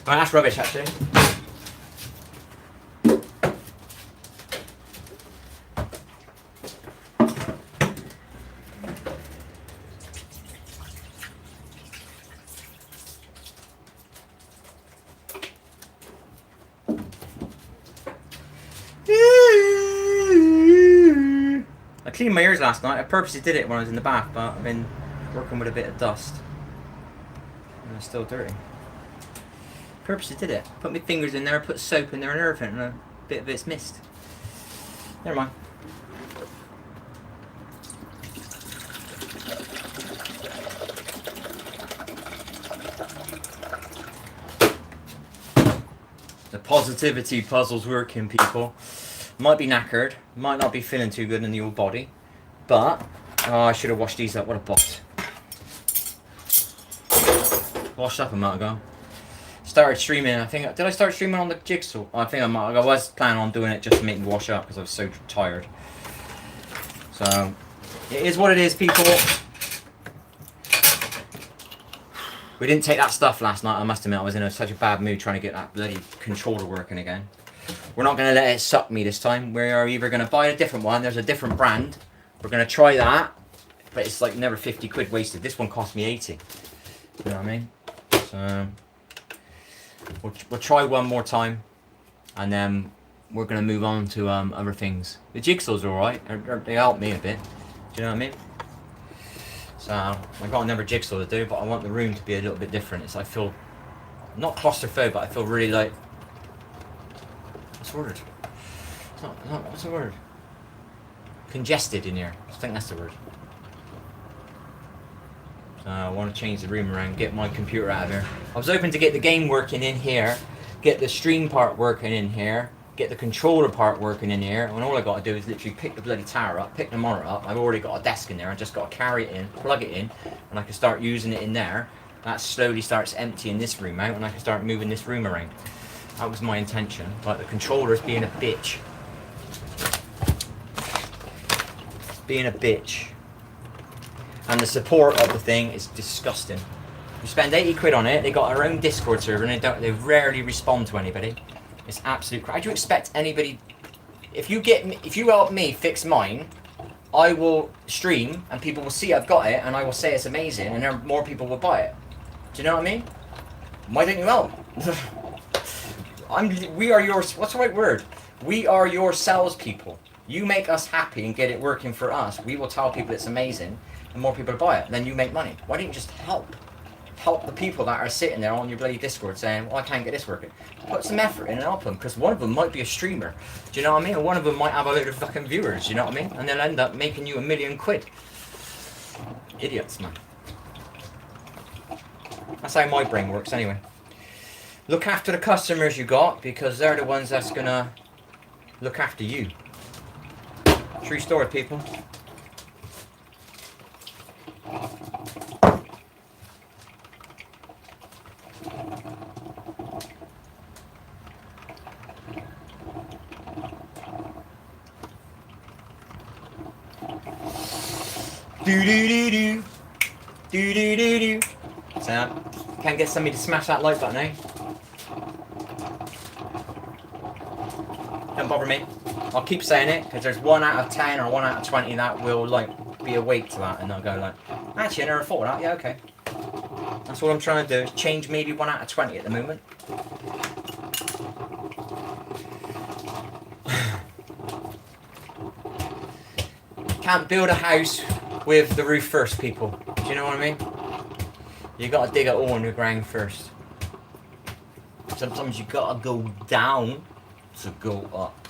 Alright, that's rubbish actually. I cleaned my ears last night. I purposely did it when I was in the bath, but I've been working with a bit of dust. And they're still dirty. Purposely did it. Put my fingers in there, put soap in there and everything, and a bit of it's missed. Never mind. The positivity puzzle's working, people. Might be knackered, might not be feeling too good in the old body, but I should have washed these up. What a bot. Washed up a month ago. Started streaming. I think, did I start streaming on the Jigsaw? I think I was planning on doing it just to make me wash up because I was so tired. So it is what it is, people. We didn't take that stuff last night. I must admit, I was in such a bad mood trying to get that bloody controller working again. We're not going to let it suck me this time. We are either going to buy a different one. There's a different brand. We're going to try that. But it's like never 50 quid wasted. This one cost me 80. You know what I mean? So we'll try one more time. And then we're going to move on to other things. The Jigsaw's alright. They help me a bit. Do you know what I mean? So I've got another Jigsaw to do. But I want the room to be a little bit different. It's, I feel not claustrophobic, but I feel really like... What's the word? What's the word? Congested in here. I think that's the word. I want to change the room around, get my computer out of here. I was hoping to get the game working in here, get the stream part working in here, get the controller part working in here, and all I got to do is literally pick the bloody tower up, pick the monitor up. I've already got a desk in there. I just got to carry it in, plug it in, and I can start using it in there. That slowly starts emptying this room out, and I can start moving this room around. That was my intention, but the controller's being a bitch. Being a bitch. And the support of the thing is disgusting. You spend 80 quid on it, they got their own Discord server, and they rarely respond to anybody. It's absolute crap. How do you expect anybody... If you help me fix mine, I will stream, and people will see I've got it, and I will say it's amazing, and then more people will buy it. Do you know what I mean? Why don't you help? We are your, what's the right word? We are your salespeople. You make us happy and get it working for us. We will tell people it's amazing and more people buy it. Then you make money. Why don't you just help? Help the people that are sitting there on your bloody Discord saying, well, I can't get this working. Put some effort in and help them, because one of them might be a streamer. Do you know what I mean? And one of them might have a load of fucking viewers, do you know what I mean? And they'll end up making you £1 million quid. Idiots, man. That's how my brain works anyway. Look after the customers you got, because they're the ones that's gonna look after you. True story, people. Do do do do. Do do do do. So, can't get somebody to smash that like button, eh? Don't bother me. I'll keep saying it because there's 1 out of 10 or 1 out of 20 that will like be awake to that, and they'll go like, actually, I never thought of that. Yeah, okay. That's what I'm trying to do. Is change maybe 1 out of 20 at the moment. Can't build a house with the roof first, people. Do you know what I mean? You gotta dig it all in the ground first. Sometimes you gotta go down to go up.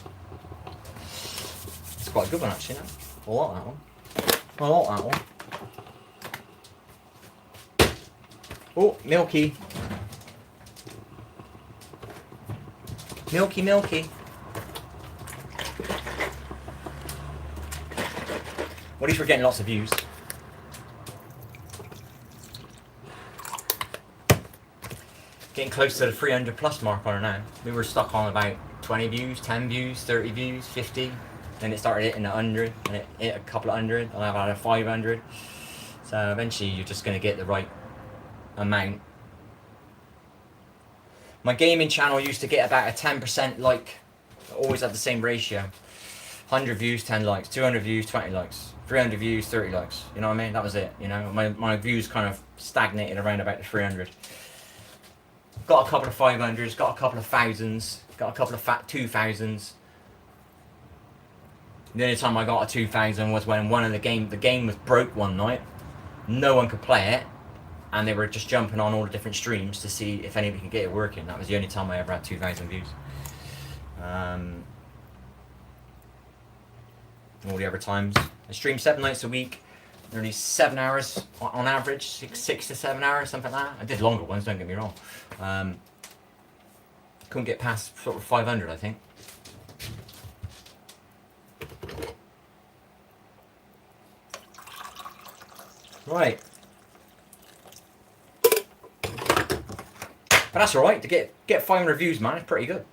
It's quite a good one actually, no? I like that one. I like that one. Oh, Milky. Milky, Milky. Well, at least we're getting lots of views. Getting close to the 300 plus mark on her now. We were stuck on about 20 views, 10 views, 30 views, 50. Then it started hitting 100, and it hit a couple of hundred, and I've had a 500. So eventually you're just going to get the right amount. My gaming channel used to get about a 10% like, always had the same ratio. 100 views, 10 likes, 200 views, 20 likes, 300 views, 30 likes. You know what I mean? That was it, you know. My views kind of stagnated around about the 300. Got a couple of 500s, got a couple of thousands, got a couple of fat 2000s. The only time I got a 2000 was when the game was broke one night. No one could play it, and they were just jumping on all the different streams to see if anybody could get it working. That was the only time I ever had 2,000 views. All the other times, I stream 7 nights a week, nearly 7 hours on average, 6 to 7 hours, something like that. I did longer ones, don't get me wrong. Couldn't get past sort of 500, I think. Right. But that's alright, to get 500 views, man, it's pretty good.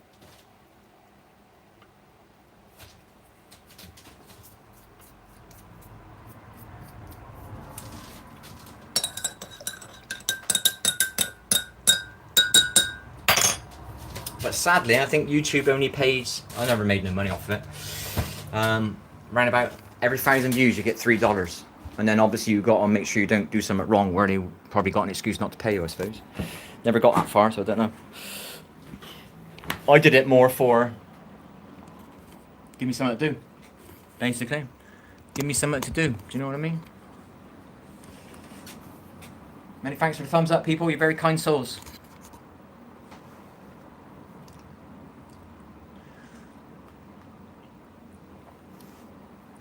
But sadly, I think YouTube only pays, I never made no money off of it. Around about every 1,000 views you get $3. And then obviously you got to make sure you don't do something wrong where they probably got an excuse not to pay you, I suppose. Never got that far, so I don't know. I did it more for, give me something to do, basically. Give me something to do, do you know what I mean? Many thanks for the thumbs up, people, you're very kind souls.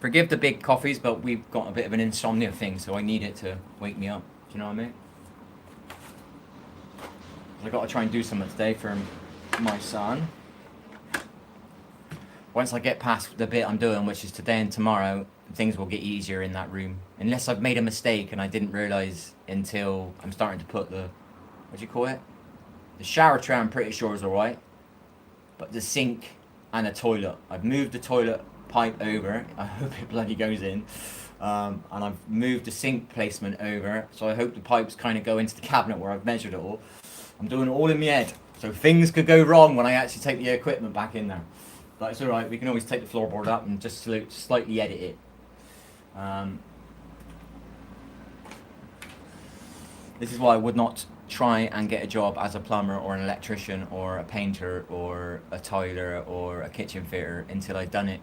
Forgive the big coffees, but we've got a bit of an insomnia thing, so I need it to wake me up. Do you know what I mean? I've got to try and do something today for my son. Once I get past the bit I'm doing, which is today and tomorrow, things will get easier in that room. Unless I've made a mistake and I didn't realise until I'm starting to put the, what do you call it? The shower tray I'm pretty sure is alright. But the sink and the toilet, I've moved the toilet pipe over. I hope it bloody goes in. And I've moved the sink placement over, so I hope the pipes kind of go into the cabinet where I've measured it all. I'm doing it all in my head, so things could go wrong when I actually take the equipment back in there. But it's alright, we can always take the floorboard up and just slightly edit it. This is why I would not try and get a job as a plumber or an electrician or a painter or a tiler or a kitchen fitter until I'd done it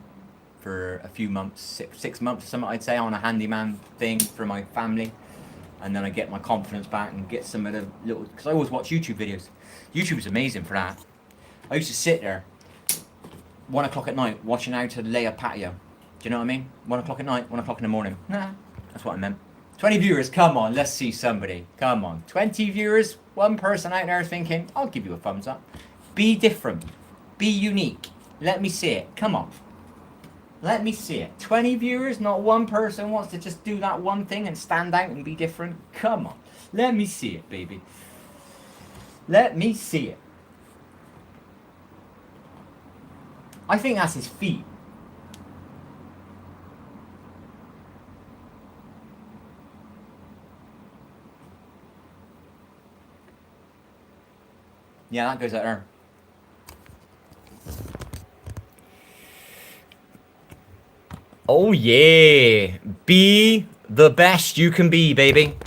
for a few months, six months or something, I'd say, on a handyman thing for my family. And then I get my confidence back and get some of the little, because I always watch YouTube videos. YouTube's amazing for that. I used to sit there 1 o'clock at night watching how to lay a patio. Do you know what I mean? 1 o'clock at night, 1 o'clock in the morning. Nah, that's what I meant. 20 viewers, come on, let's see somebody. Come on. 20 viewers, one person out there thinking, I'll give you a thumbs up. Be different. Be unique. Let me see it. Come on. Let me see it. 20 viewers, not one person wants to just do that one thing and stand out and be different. Come on. Let me see it, baby. Let me see it. I think that's his feet. Yeah, that goes out there. Oh yeah. Be the best you can be, baby.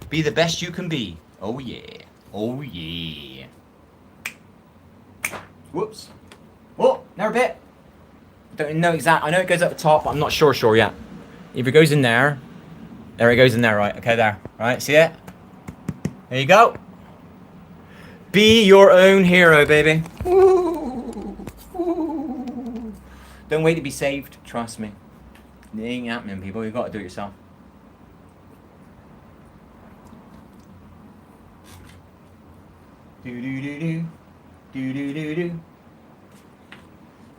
Be the best you can be. Oh yeah. Oh yeah. Whoops. Oh, never bit. Don't know exact. I know it goes up the top, but I'm not sure yet. If it goes in there. There it goes in there, right? Okay, there. Right, see it? There you go. Be your own hero, baby. Don't wait to be saved. Trust me. It ain't happening, people. You've got to do it yourself. Do.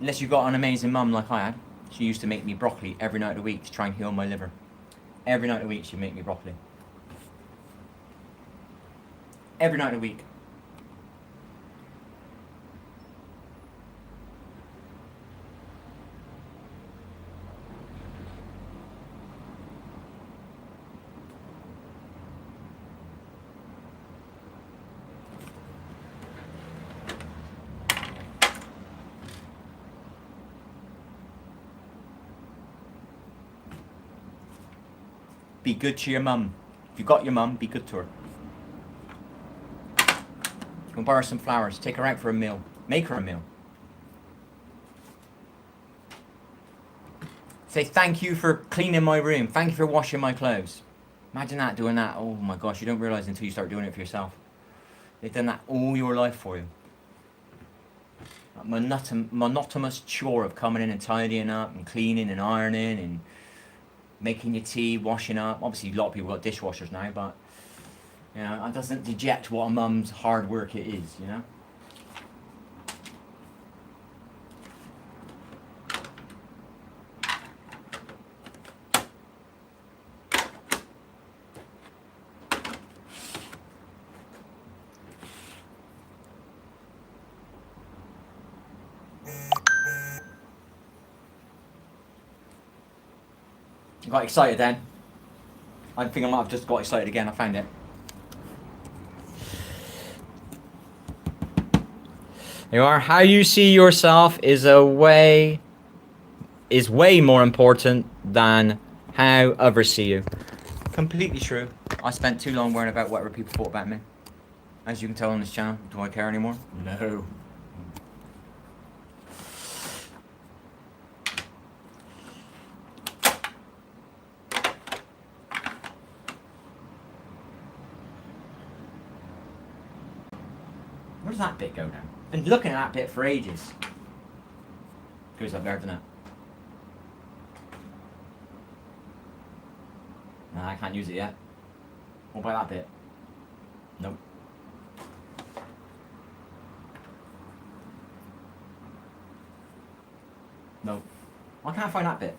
Unless you've got an amazing mum like I had. She used to make me broccoli every night of the week to try and heal my liver. Every night of the week she'd make me broccoli. Every night of the week. Be good to your mum. If you've got your mum, be good to her. You can borrow some flowers. Take her out for a meal. Make her a meal. Say thank you for cleaning my room. Thank you for washing my clothes. Imagine that, doing that. Oh my gosh, you don't realise until you start doing it for yourself. They've done that all your life for you. That monotonous chore of coming in and tidying up and cleaning and ironing and making your tea, washing up. Obviously, a lot of people got dishwashers now, but you know, it doesn't deject what a mum's hard work it is, you know. I got excited then. I think I might have just got excited again. I found it. There you are. How you see yourself is way more important than how others see you. Completely true. I spent too long worrying about whatever people thought about me. As you can tell on this channel, do I care anymore? No. Where does that bit go now? Been looking at that bit for ages. Goes up there, doesn't it? Nah, I can't use it yet. What about that bit? Nope. Nope. Why can't I find that bit?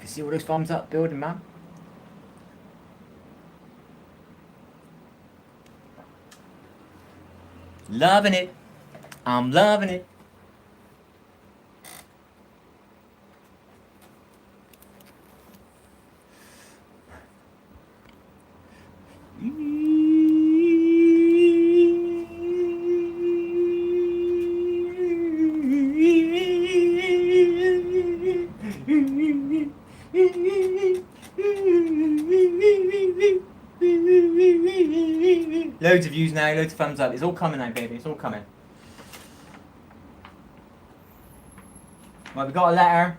You see all those thumbs up building, man? Loving it. I'm loving it. Loads of views now, loads of thumbs up. It's all coming now, baby. It's all coming. Right, we got a letter.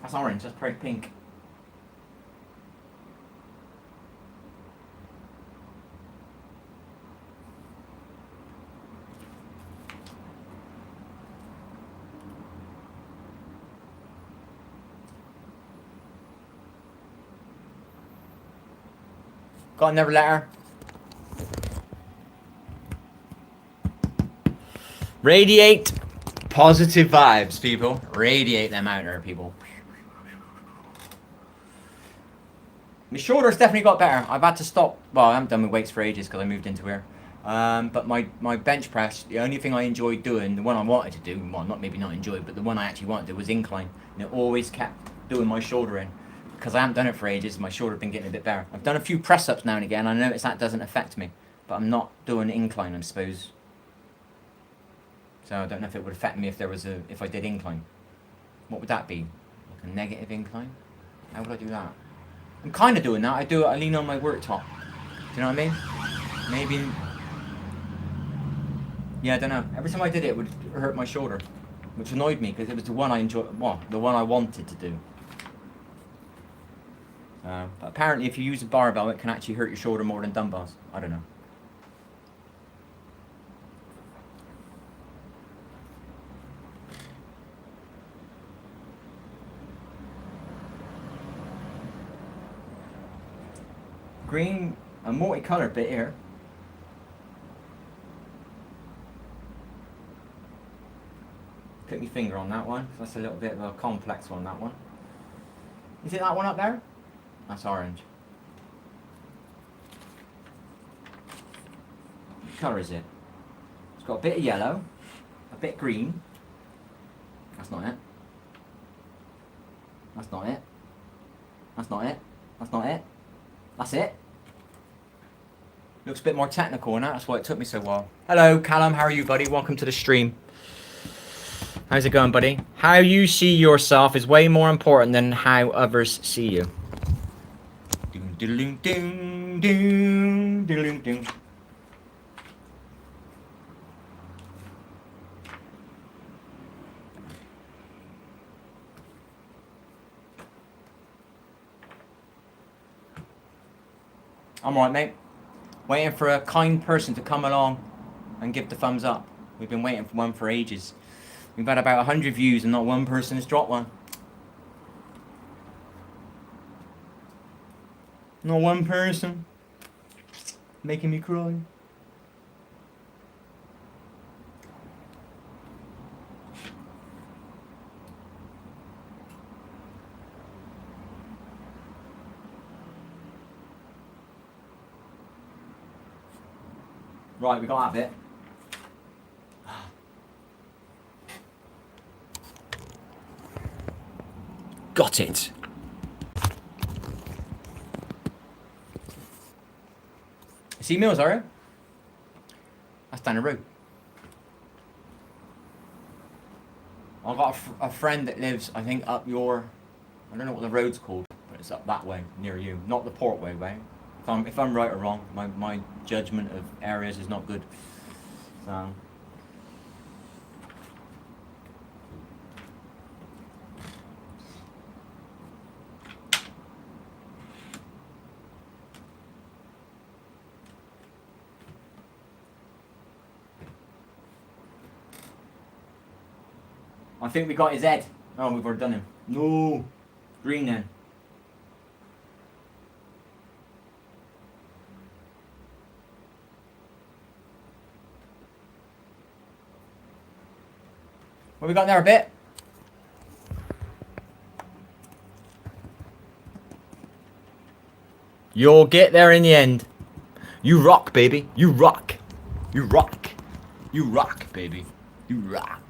That's orange, that's pretty pink. Got another letter. Radiate positive vibes, people. Radiate them out there, people. My shoulder's definitely got better. I've had to stop. Well, I haven't done my weights for ages because I moved into here. But my bench press, the only thing I enjoyed doing, the one I wanted to do, well, maybe not enjoyed, but the one I actually wanted to do was incline. And it always kept doing my shoulder in. Because I haven't done it for ages, my shoulder been getting a bit better. I've done a few press-ups now and again, I notice that doesn't affect me. But I'm not doing incline, I suppose. So I don't know if it would affect me if I did incline. What would that be? Like a negative incline? How would I do that? I'm kind of doing that. I lean on my worktop. Do you know what I mean? Maybe. Yeah, I don't know. Every time I did it, it would hurt my shoulder, which annoyed me because it was the one I enjoyed. Well, the one I wanted to do. But apparently, if you use a barbell, it can actually hurt your shoulder more than dumbbells. I don't know. Green, a multicolored bit here. Put my finger on that one. That's a little bit of a complex one, that one. Is it that one up there? That's orange. What colour is it? It's got a bit of yellow, a bit of green. That's not it. That's not it. That's not it. That's not it. That's it. Looks a bit more technical and that's why it took me so while. Hello, Callum. How are you, buddy? Welcome to the stream. How's it going, buddy? How you see yourself is way more important than how others see you. Ding, ding, ding, ding, ding. I'm alright, mate. Waiting for a kind person to come along and give the thumbs up. We've been waiting for one for ages. We've had about 100 views and not one person has dropped one. Not one person. Making me cry. Right, we got that bit. Got it. See Mills, are you? That's down the road. I've got a friend that lives, I think, up your... I don't know what the road's called, but it's up that way, near you. Not the Portway way. If I'm right or wrong, my judgment of areas is not good. So... I think we got his head. Oh, we've already done him. No. Green then. What we got there a bit? You'll get there in the end. You rock, baby. You rock. You rock. You rock, baby. You rock.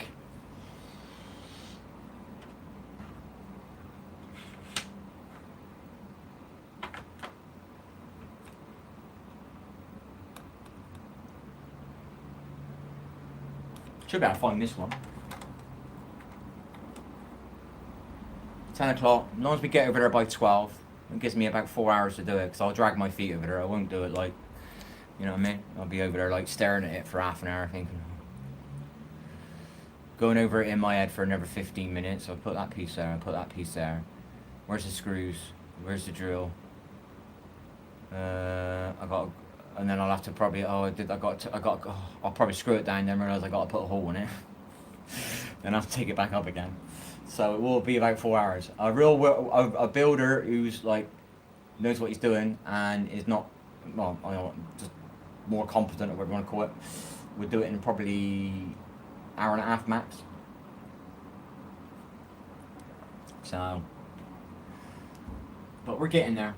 Should be able to find this one. 10 o'clock. As long as we get over there by 12, it gives me about 4 hours to do it, because I'll drag my feet over there. I won't do it like, you know what I mean? I'll be over there like staring at it for half an hour thinking. Going over it in my head for another 15 minutes. I'll put that piece there, I'll put that piece there. Where's the screws? Where's the drill? And then I'll have to probably, I'll probably screw it down there and realise I got to put a hole in it. Then I'll have to take it back up again. So it will be about 4 hours. A builder who's like, knows what he's doing and is not, well, I don't know, just more competent or whatever you want to call it, would do it in probably hour and a half max. So, but we're getting there.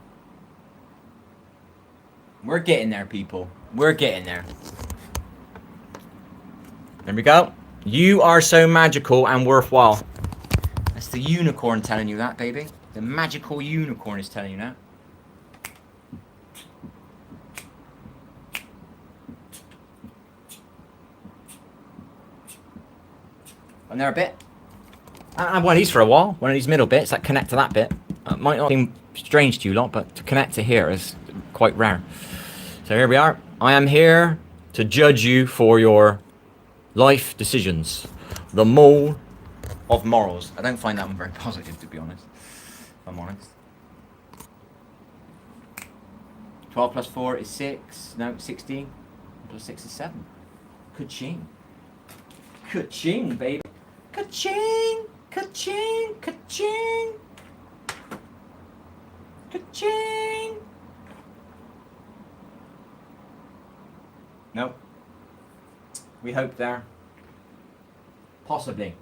We're getting there, people. We're getting there. There we go. You are so magical and worthwhile. That's the unicorn telling you that, baby. The magical unicorn is telling you that. And there a bit. I have one of these for a while. One of these middle bits that connect to that bit. Might not seem strange to you lot, but to connect to here is quite rare. So here we are. I am here to judge you for your life decisions. The mole of morals. I don't find that one very positive, to be honest. If I'm honest. 12 plus 4 is 6. No, 16. Plus 6 is 7. Ka-ching. Ka-ching, baby. Ka-ching. Ka-ching. Ka-ching. Ka-ching. Nope. We hope there. Possibly.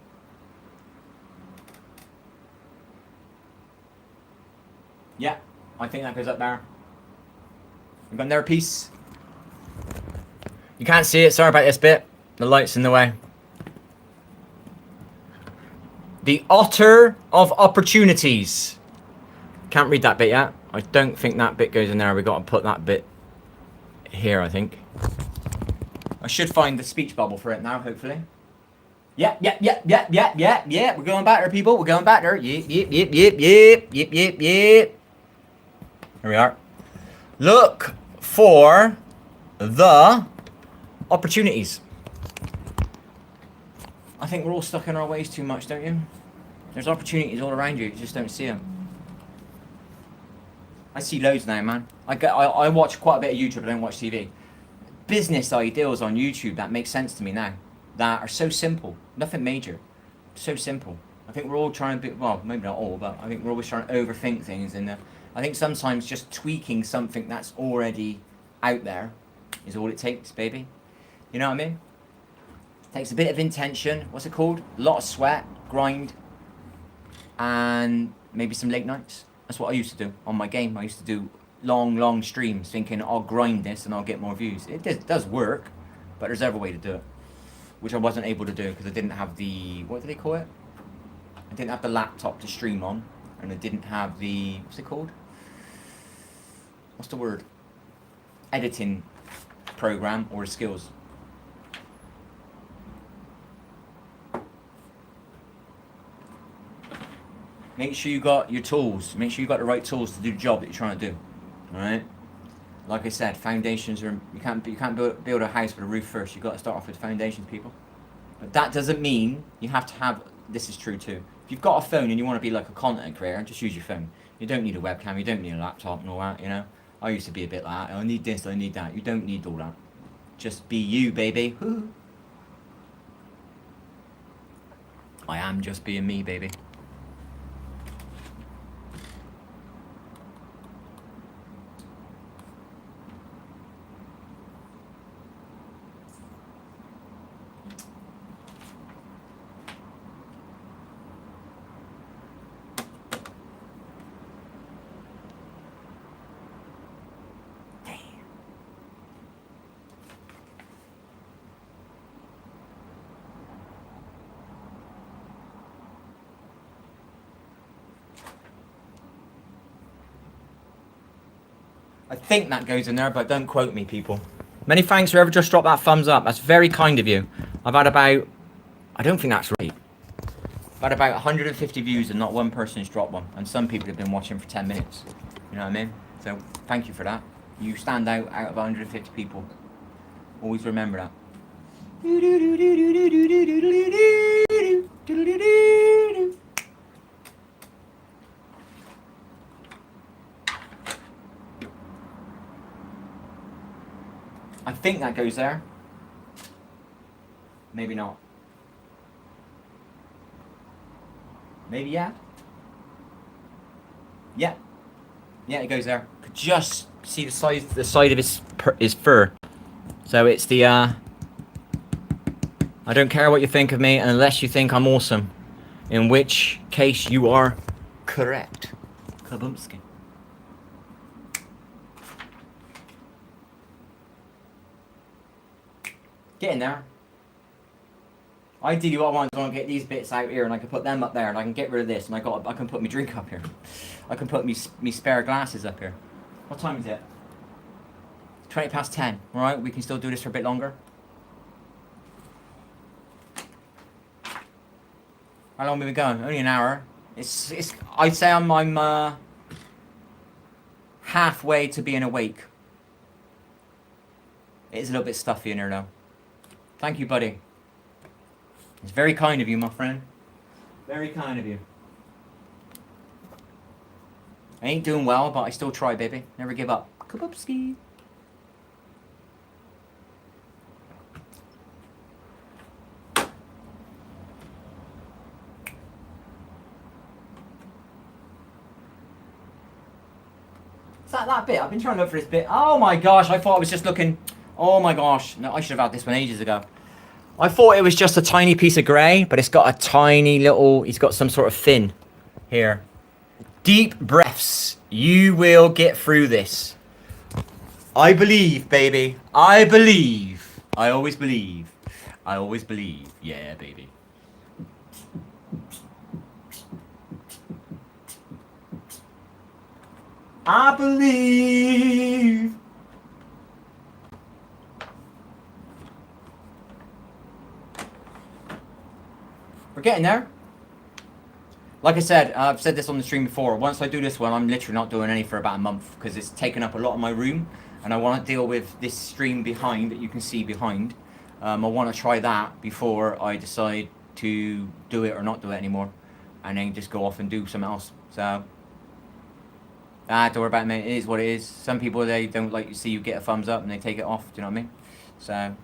Yeah, I think that goes up there. We've got another piece. You can't see it, sorry about this bit. The light's in the way. The Otter of Opportunities. Can't read that bit yet. I don't think that bit goes in there. We've got to put that bit here, I think. I should find the speech bubble for it now, hopefully. Yeah. We're going back there, people. We're going back there. Yep. Here we are. Look for the opportunities. I think we're all stuck in our ways too much, don't you? There's opportunities all around you. You just don't see them. I see loads now, man. I watch quite a bit of YouTube. I don't watch TV. Business ideals on YouTube that make sense to me now, that are so simple, nothing major, so simple. I think we're all trying to be, well, maybe not all, but I think we're always trying to overthink things, and I think sometimes just tweaking something that's already out there is all it takes, baby. You know what I mean? It takes a bit of intention. What's it called? A lot of sweat, grind, and maybe some late nights. That's what I used to do on my game. I used to do long streams thinking I'll grind this and I'll get more views. It does work, but there's every way to do it, which I wasn't able to do because I didn't have the, what do they call it? I didn't have the laptop to stream on, and I didn't have the, what's it called? What's the word? Editing program or skills. Make sure you got your tools. Make sure you got the right tools to do the job that you're trying to do. All right. Like I said, foundations are. You can't build a house with a roof first. You got to start off with foundations, people. But that doesn't mean you have to have. This is true too. If you've got a phone and you want to be like a content creator, just use your phone. You don't need a webcam. You don't need a laptop and all that. You know. I used to be a bit like that. I need this. I need that. You don't need all that. Just be you, baby. I am just being me, baby. I think that goes in there, but don't quote me, people. Many thanks for whoever just dropped that thumbs up. That's very kind of you. I've had about, I don't think that's right. I've had about 150 views and not one person's dropped one. And some people have been watching for 10 minutes. You know what I mean? So thank you for that. You stand out of 150 people. Always remember that. I think that goes there. Maybe not. Maybe yeah. Yeah. Yeah, it goes there. Could just see the side of his fur. So it's the I don't care what you think of me unless you think I'm awesome. In which case you are correct. Kabumsky. Get in there. Ideally, what I want is I want to get these bits out here, and I can put them up there, and I can get rid of this, and I can put my drink up here. I can put me spare glasses up here. What time is it? 20 past 10. All right, we can still do this for a bit longer. How long have we been going? Only an hour. It's. I'd say I'm halfway to being awake. It is a little bit stuffy in here though. Thank you, buddy. It's very kind of you, my friend. Very kind of you. I ain't doing well, but I still try, baby. Never give up. Kabubski. Is that bit? I've been trying to look for this bit. Oh my gosh, I thought I was just looking. Oh my gosh. No, I should have had this one ages ago. I thought it was just a tiny piece of grey, but it's got a tiny little, it's got some sort of fin here. Deep breaths. You will get through this. I believe, baby. I believe. I always believe. I always believe. Yeah, baby. I believe. We're getting there. Like I said, I've said this on the stream before. Once I do this one, I'm literally not doing any for about a month because it's taken up a lot of my room, and I want to deal with this stream behind that you can see behind. I want to try that before I decide to do it or not do it anymore, and then just go off and do something else. So. Don't worry about it, mate. It is what it is. Some people, they don't like to see you get a thumbs up and they take it off. Do you know what I mean? So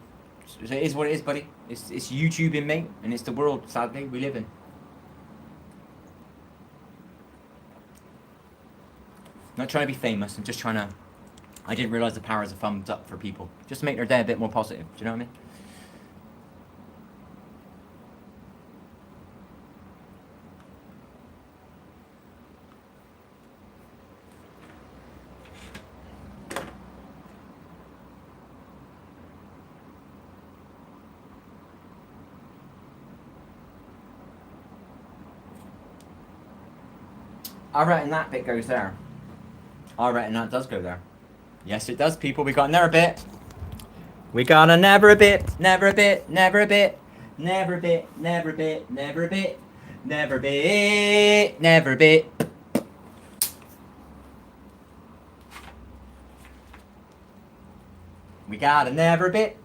it is what it is, buddy. It's YouTubing, mate, and it's the world, sadly, we live in. Not trying to be famous. I'm just trying to. I didn't realise the power of a thumbs up for people. Just to make their day a bit more positive. Do you know what I mean? I reckon that bit goes there. I reckon that does go there. Yes, it does, people. We got another bit. We got a never a bit, never a bit, never a bit, never a bit, never a bit, never a bit, never a bit, never a bit. We got a never a bit.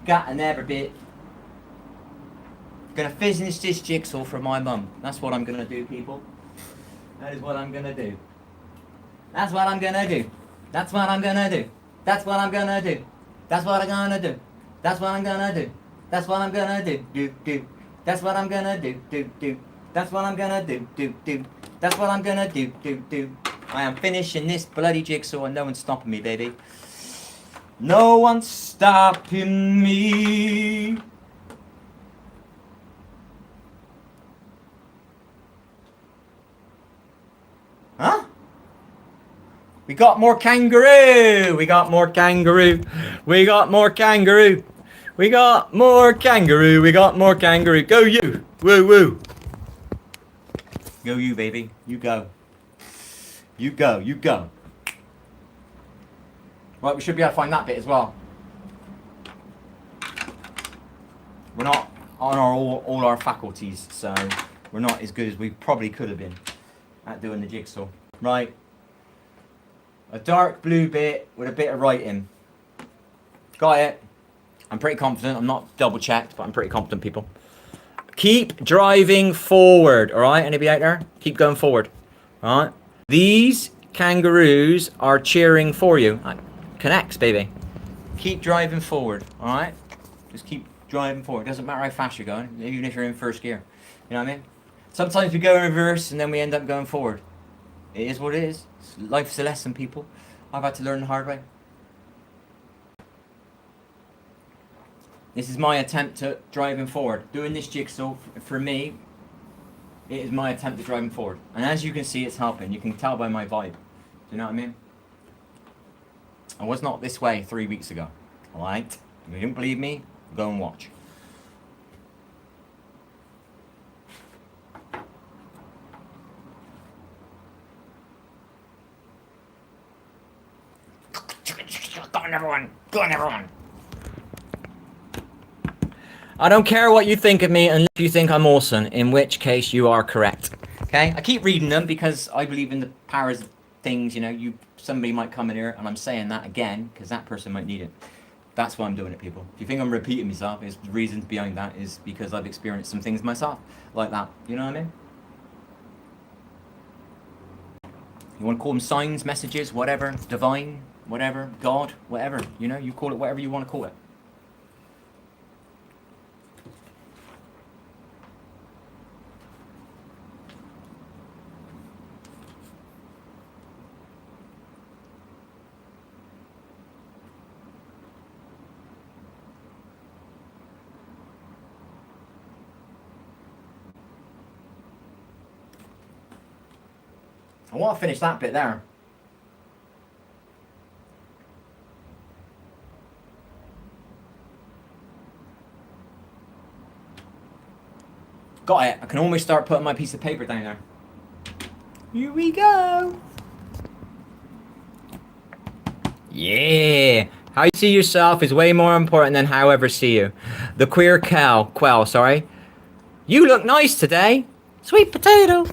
Got a never bit. Gonna finish this jigsaw for my mum. That's what I'm gonna do, people. That is what I'm gonna do. That's what I'm gonna do. That's what I'm gonna do. That's what I'm gonna do. That's what I'm gonna do. That's what I'm gonna do. That's what I'm gonna do. Do. That's what I'm gonna do. Do. That's what I'm gonna do. Do. That's what I'm gonna do. Do. I am finishing this bloody jigsaw and no one's stopping me, baby. No one's stopping me. Huh? We got more kangaroo. We got more kangaroo. We got more kangaroo. We got more kangaroo. We got more kangaroo. Go you. Woo woo. Go you, baby. You go. You go. You go. Right, we should be able to find that bit as well. We're not on all our faculties, so we're not as good as we probably could have been at doing the jigsaw. Right. A dark blue bit with a bit of writing. Got it. I'm pretty confident. I'm not double checked, but I'm pretty confident, people. Keep driving forward, alright? Anybody out there? Keep going forward. Alright? These kangaroos are cheering for you. Connects, baby. Keep driving forward, alright? Just keep driving forward. Doesn't matter how fast you're going, even if you're in first gear. You know what I mean? Sometimes we go in reverse and then we end up going forward. It is what it is. Life's a lesson, people. I've had to learn the hard way. This is my attempt at driving forward. Doing this jigsaw, for me, it is my attempt at driving forward. And as you can see, it's helping. You can tell by my vibe. Do you know what I mean? I was not this way 3 weeks ago. Alright? If you don't believe me, go and watch. Go on, everyone! Go on, everyone! I don't care what you think of me unless you think I'm awesome, in which case you are correct. Okay? I keep reading them because I believe in the powers of things, you know. Somebody might come in here and I'm saying that again because that person might need it. That's why I'm doing it, people. If you think I'm repeating myself, there's reasons behind that is because I've experienced some things myself like that. You know what I mean? You want to call them signs, messages, whatever, divine, whatever, God, whatever. You know, you call it whatever you want to call it. I want to finish that bit there. Got it. I can almost start putting my piece of paper down there. Here we go. Yeah. How you see yourself is way more important than how others see you. The queer quell, sorry. You look nice today. Sweet potato.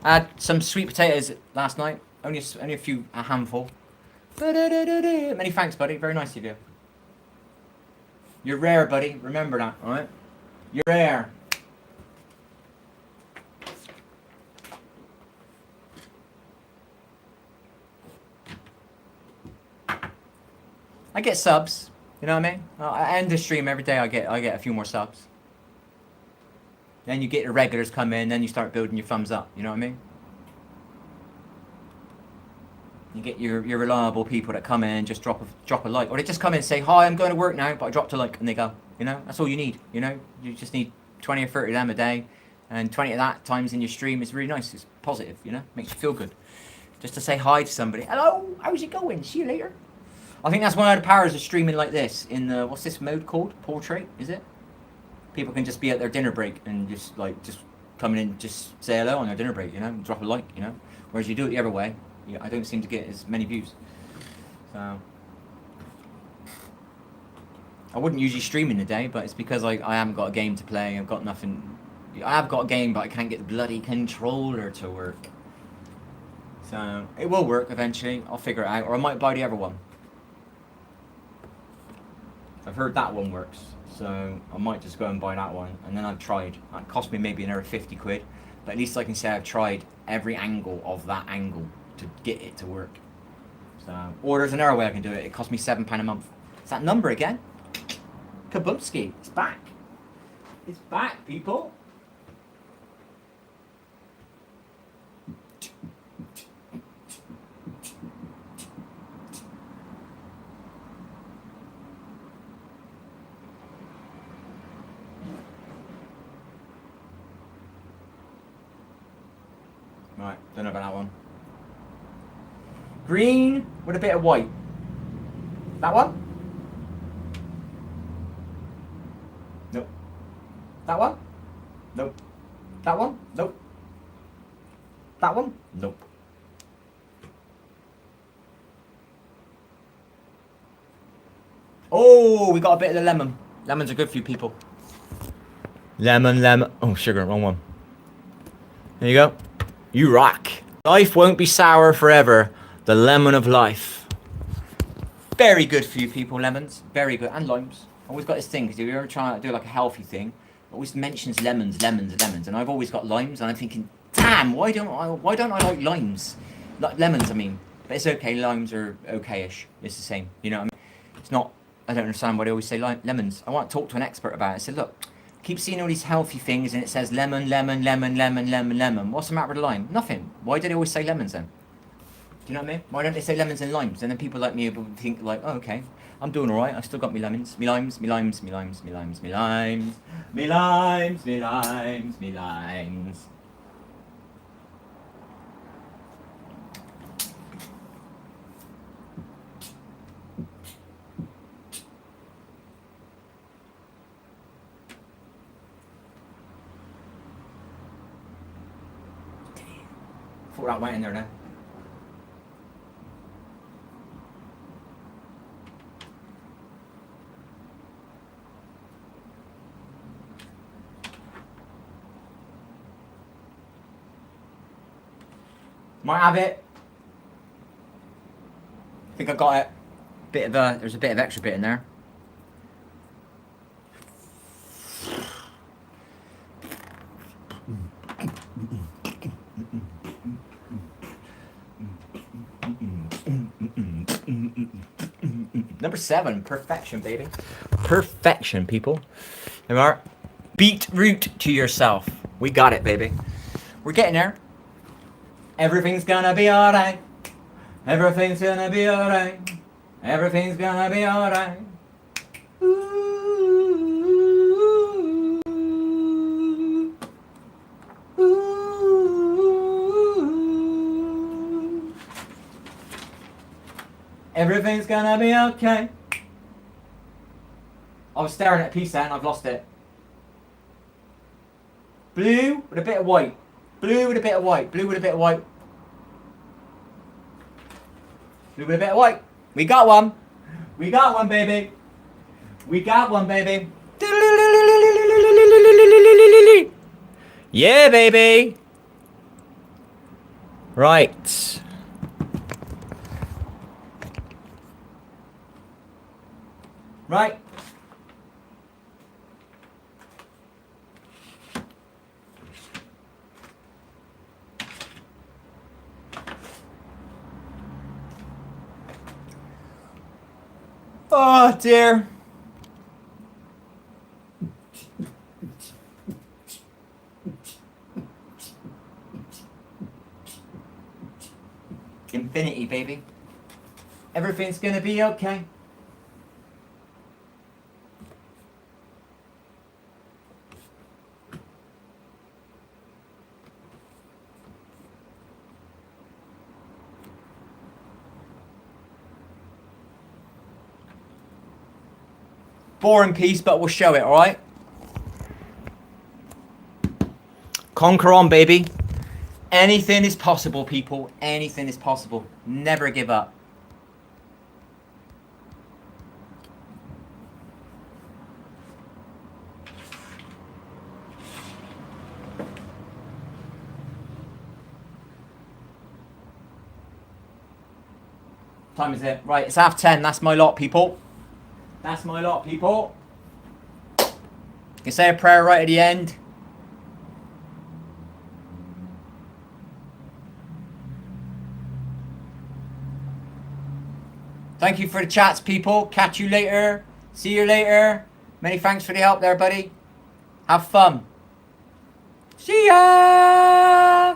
I had some sweet potatoes last night. Only a handful. Many thanks, buddy. Very nice of you. You're rare, buddy. Remember that, alright? You're rare. I get subs. You know what I mean? I end the stream every day. I get a few more subs. Then you get your regulars come in. Then you start building your thumbs up. You know what I mean? You get your reliable people that come in, just drop a like, or they just come in and say, "Hi, I'm going to work now, but I dropped a like," and they go. You know, that's all you need. You know, you just need 20 or 30 of them a day, and 20 of that times in your stream is really nice. It's positive. You know, makes you feel good. Just to say hi to somebody. Hello, how's it going? See you later. I think that's one of the powers of streaming like this. In the what's this mode called? Portrait, is it? People can just be at their dinner break and just coming in, just say hello on their dinner break. You know, and drop a like. You know, whereas you do it the other way. Yeah, I don't seem to get as many views. So I wouldn't usually stream in the day, but it's because I haven't got a game to play. I've got nothing. I have got a game, but I can't get the bloody controller to work. So it will work eventually. I'll figure it out, or I might buy the other one. I've heard that one works, so I might just go and buy that one. And then I've tried. That cost me maybe another 50 quid, but at least I can say I've tried every angle of that angle to get it to work. So, or there's another way I can do it. It cost me £7 a month. It's that number again. Kabumski. It's back. It's back, people. Right, don't know about that one. Green with a bit of white. That one? Nope. That one? Nope. That one? Nope. That one? Nope. Oh, we got a bit of the lemon. Lemons are good for you people. Lemon. Oh, sugar, wrong one. There you go. You rock. Life won't be sour forever. The lemon of life. Very good for you people, lemons. Very good. And limes. I always got this thing, because if you're ever trying to do like a healthy thing, it always mentions lemons. And I've always got limes, and I'm thinking, damn, why don't I like limes? Like lemons, I mean. But it's okay, limes are okay-ish. It's the same, you know what I mean? It's not, I don't understand why they always say lemons. I want to talk to an expert about it. I said, look, keep seeing all these healthy things and it says lemon. What's the matter with the lime? Nothing. Why do they always say lemons then? Do you know what I mean? Why don't they say lemons and limes? And then people like me will think like, oh, okay, I'm doing all right. I still got me lemons, me limes. put that weight in there now. Might have it. I think I got it. There's a bit of extra bit in there. Number 7, perfection, baby. Perfection, people. There we are. Beetroot to yourself. We got it, baby. We're getting there. Everything's gonna be alright. Everything's gonna be alright. Everything's gonna be alright. Ooh. Ooh. Everything's gonna be okay. I was staring at a piece there and I've lost it. Blue with a bit of white. Blue with a bit of white. Blue with a bit of white. Blue with a bit of white. We got one. We got one, baby. We got one, baby. Yeah, baby. Right. Right. Oh dear. Infinity, baby. Everything's gonna be okay. Boring piece, but we'll show it, alright? Conquer on, baby. Anything is possible, people. Anything is possible. Never give up. Time is it? Right, it's 10:30. That's my lot, people. That's my lot, people. You can say a prayer right at the end. Thank you for the chats, people. Catch you later. See you later. Many thanks for the help there, buddy. Have fun. See ya!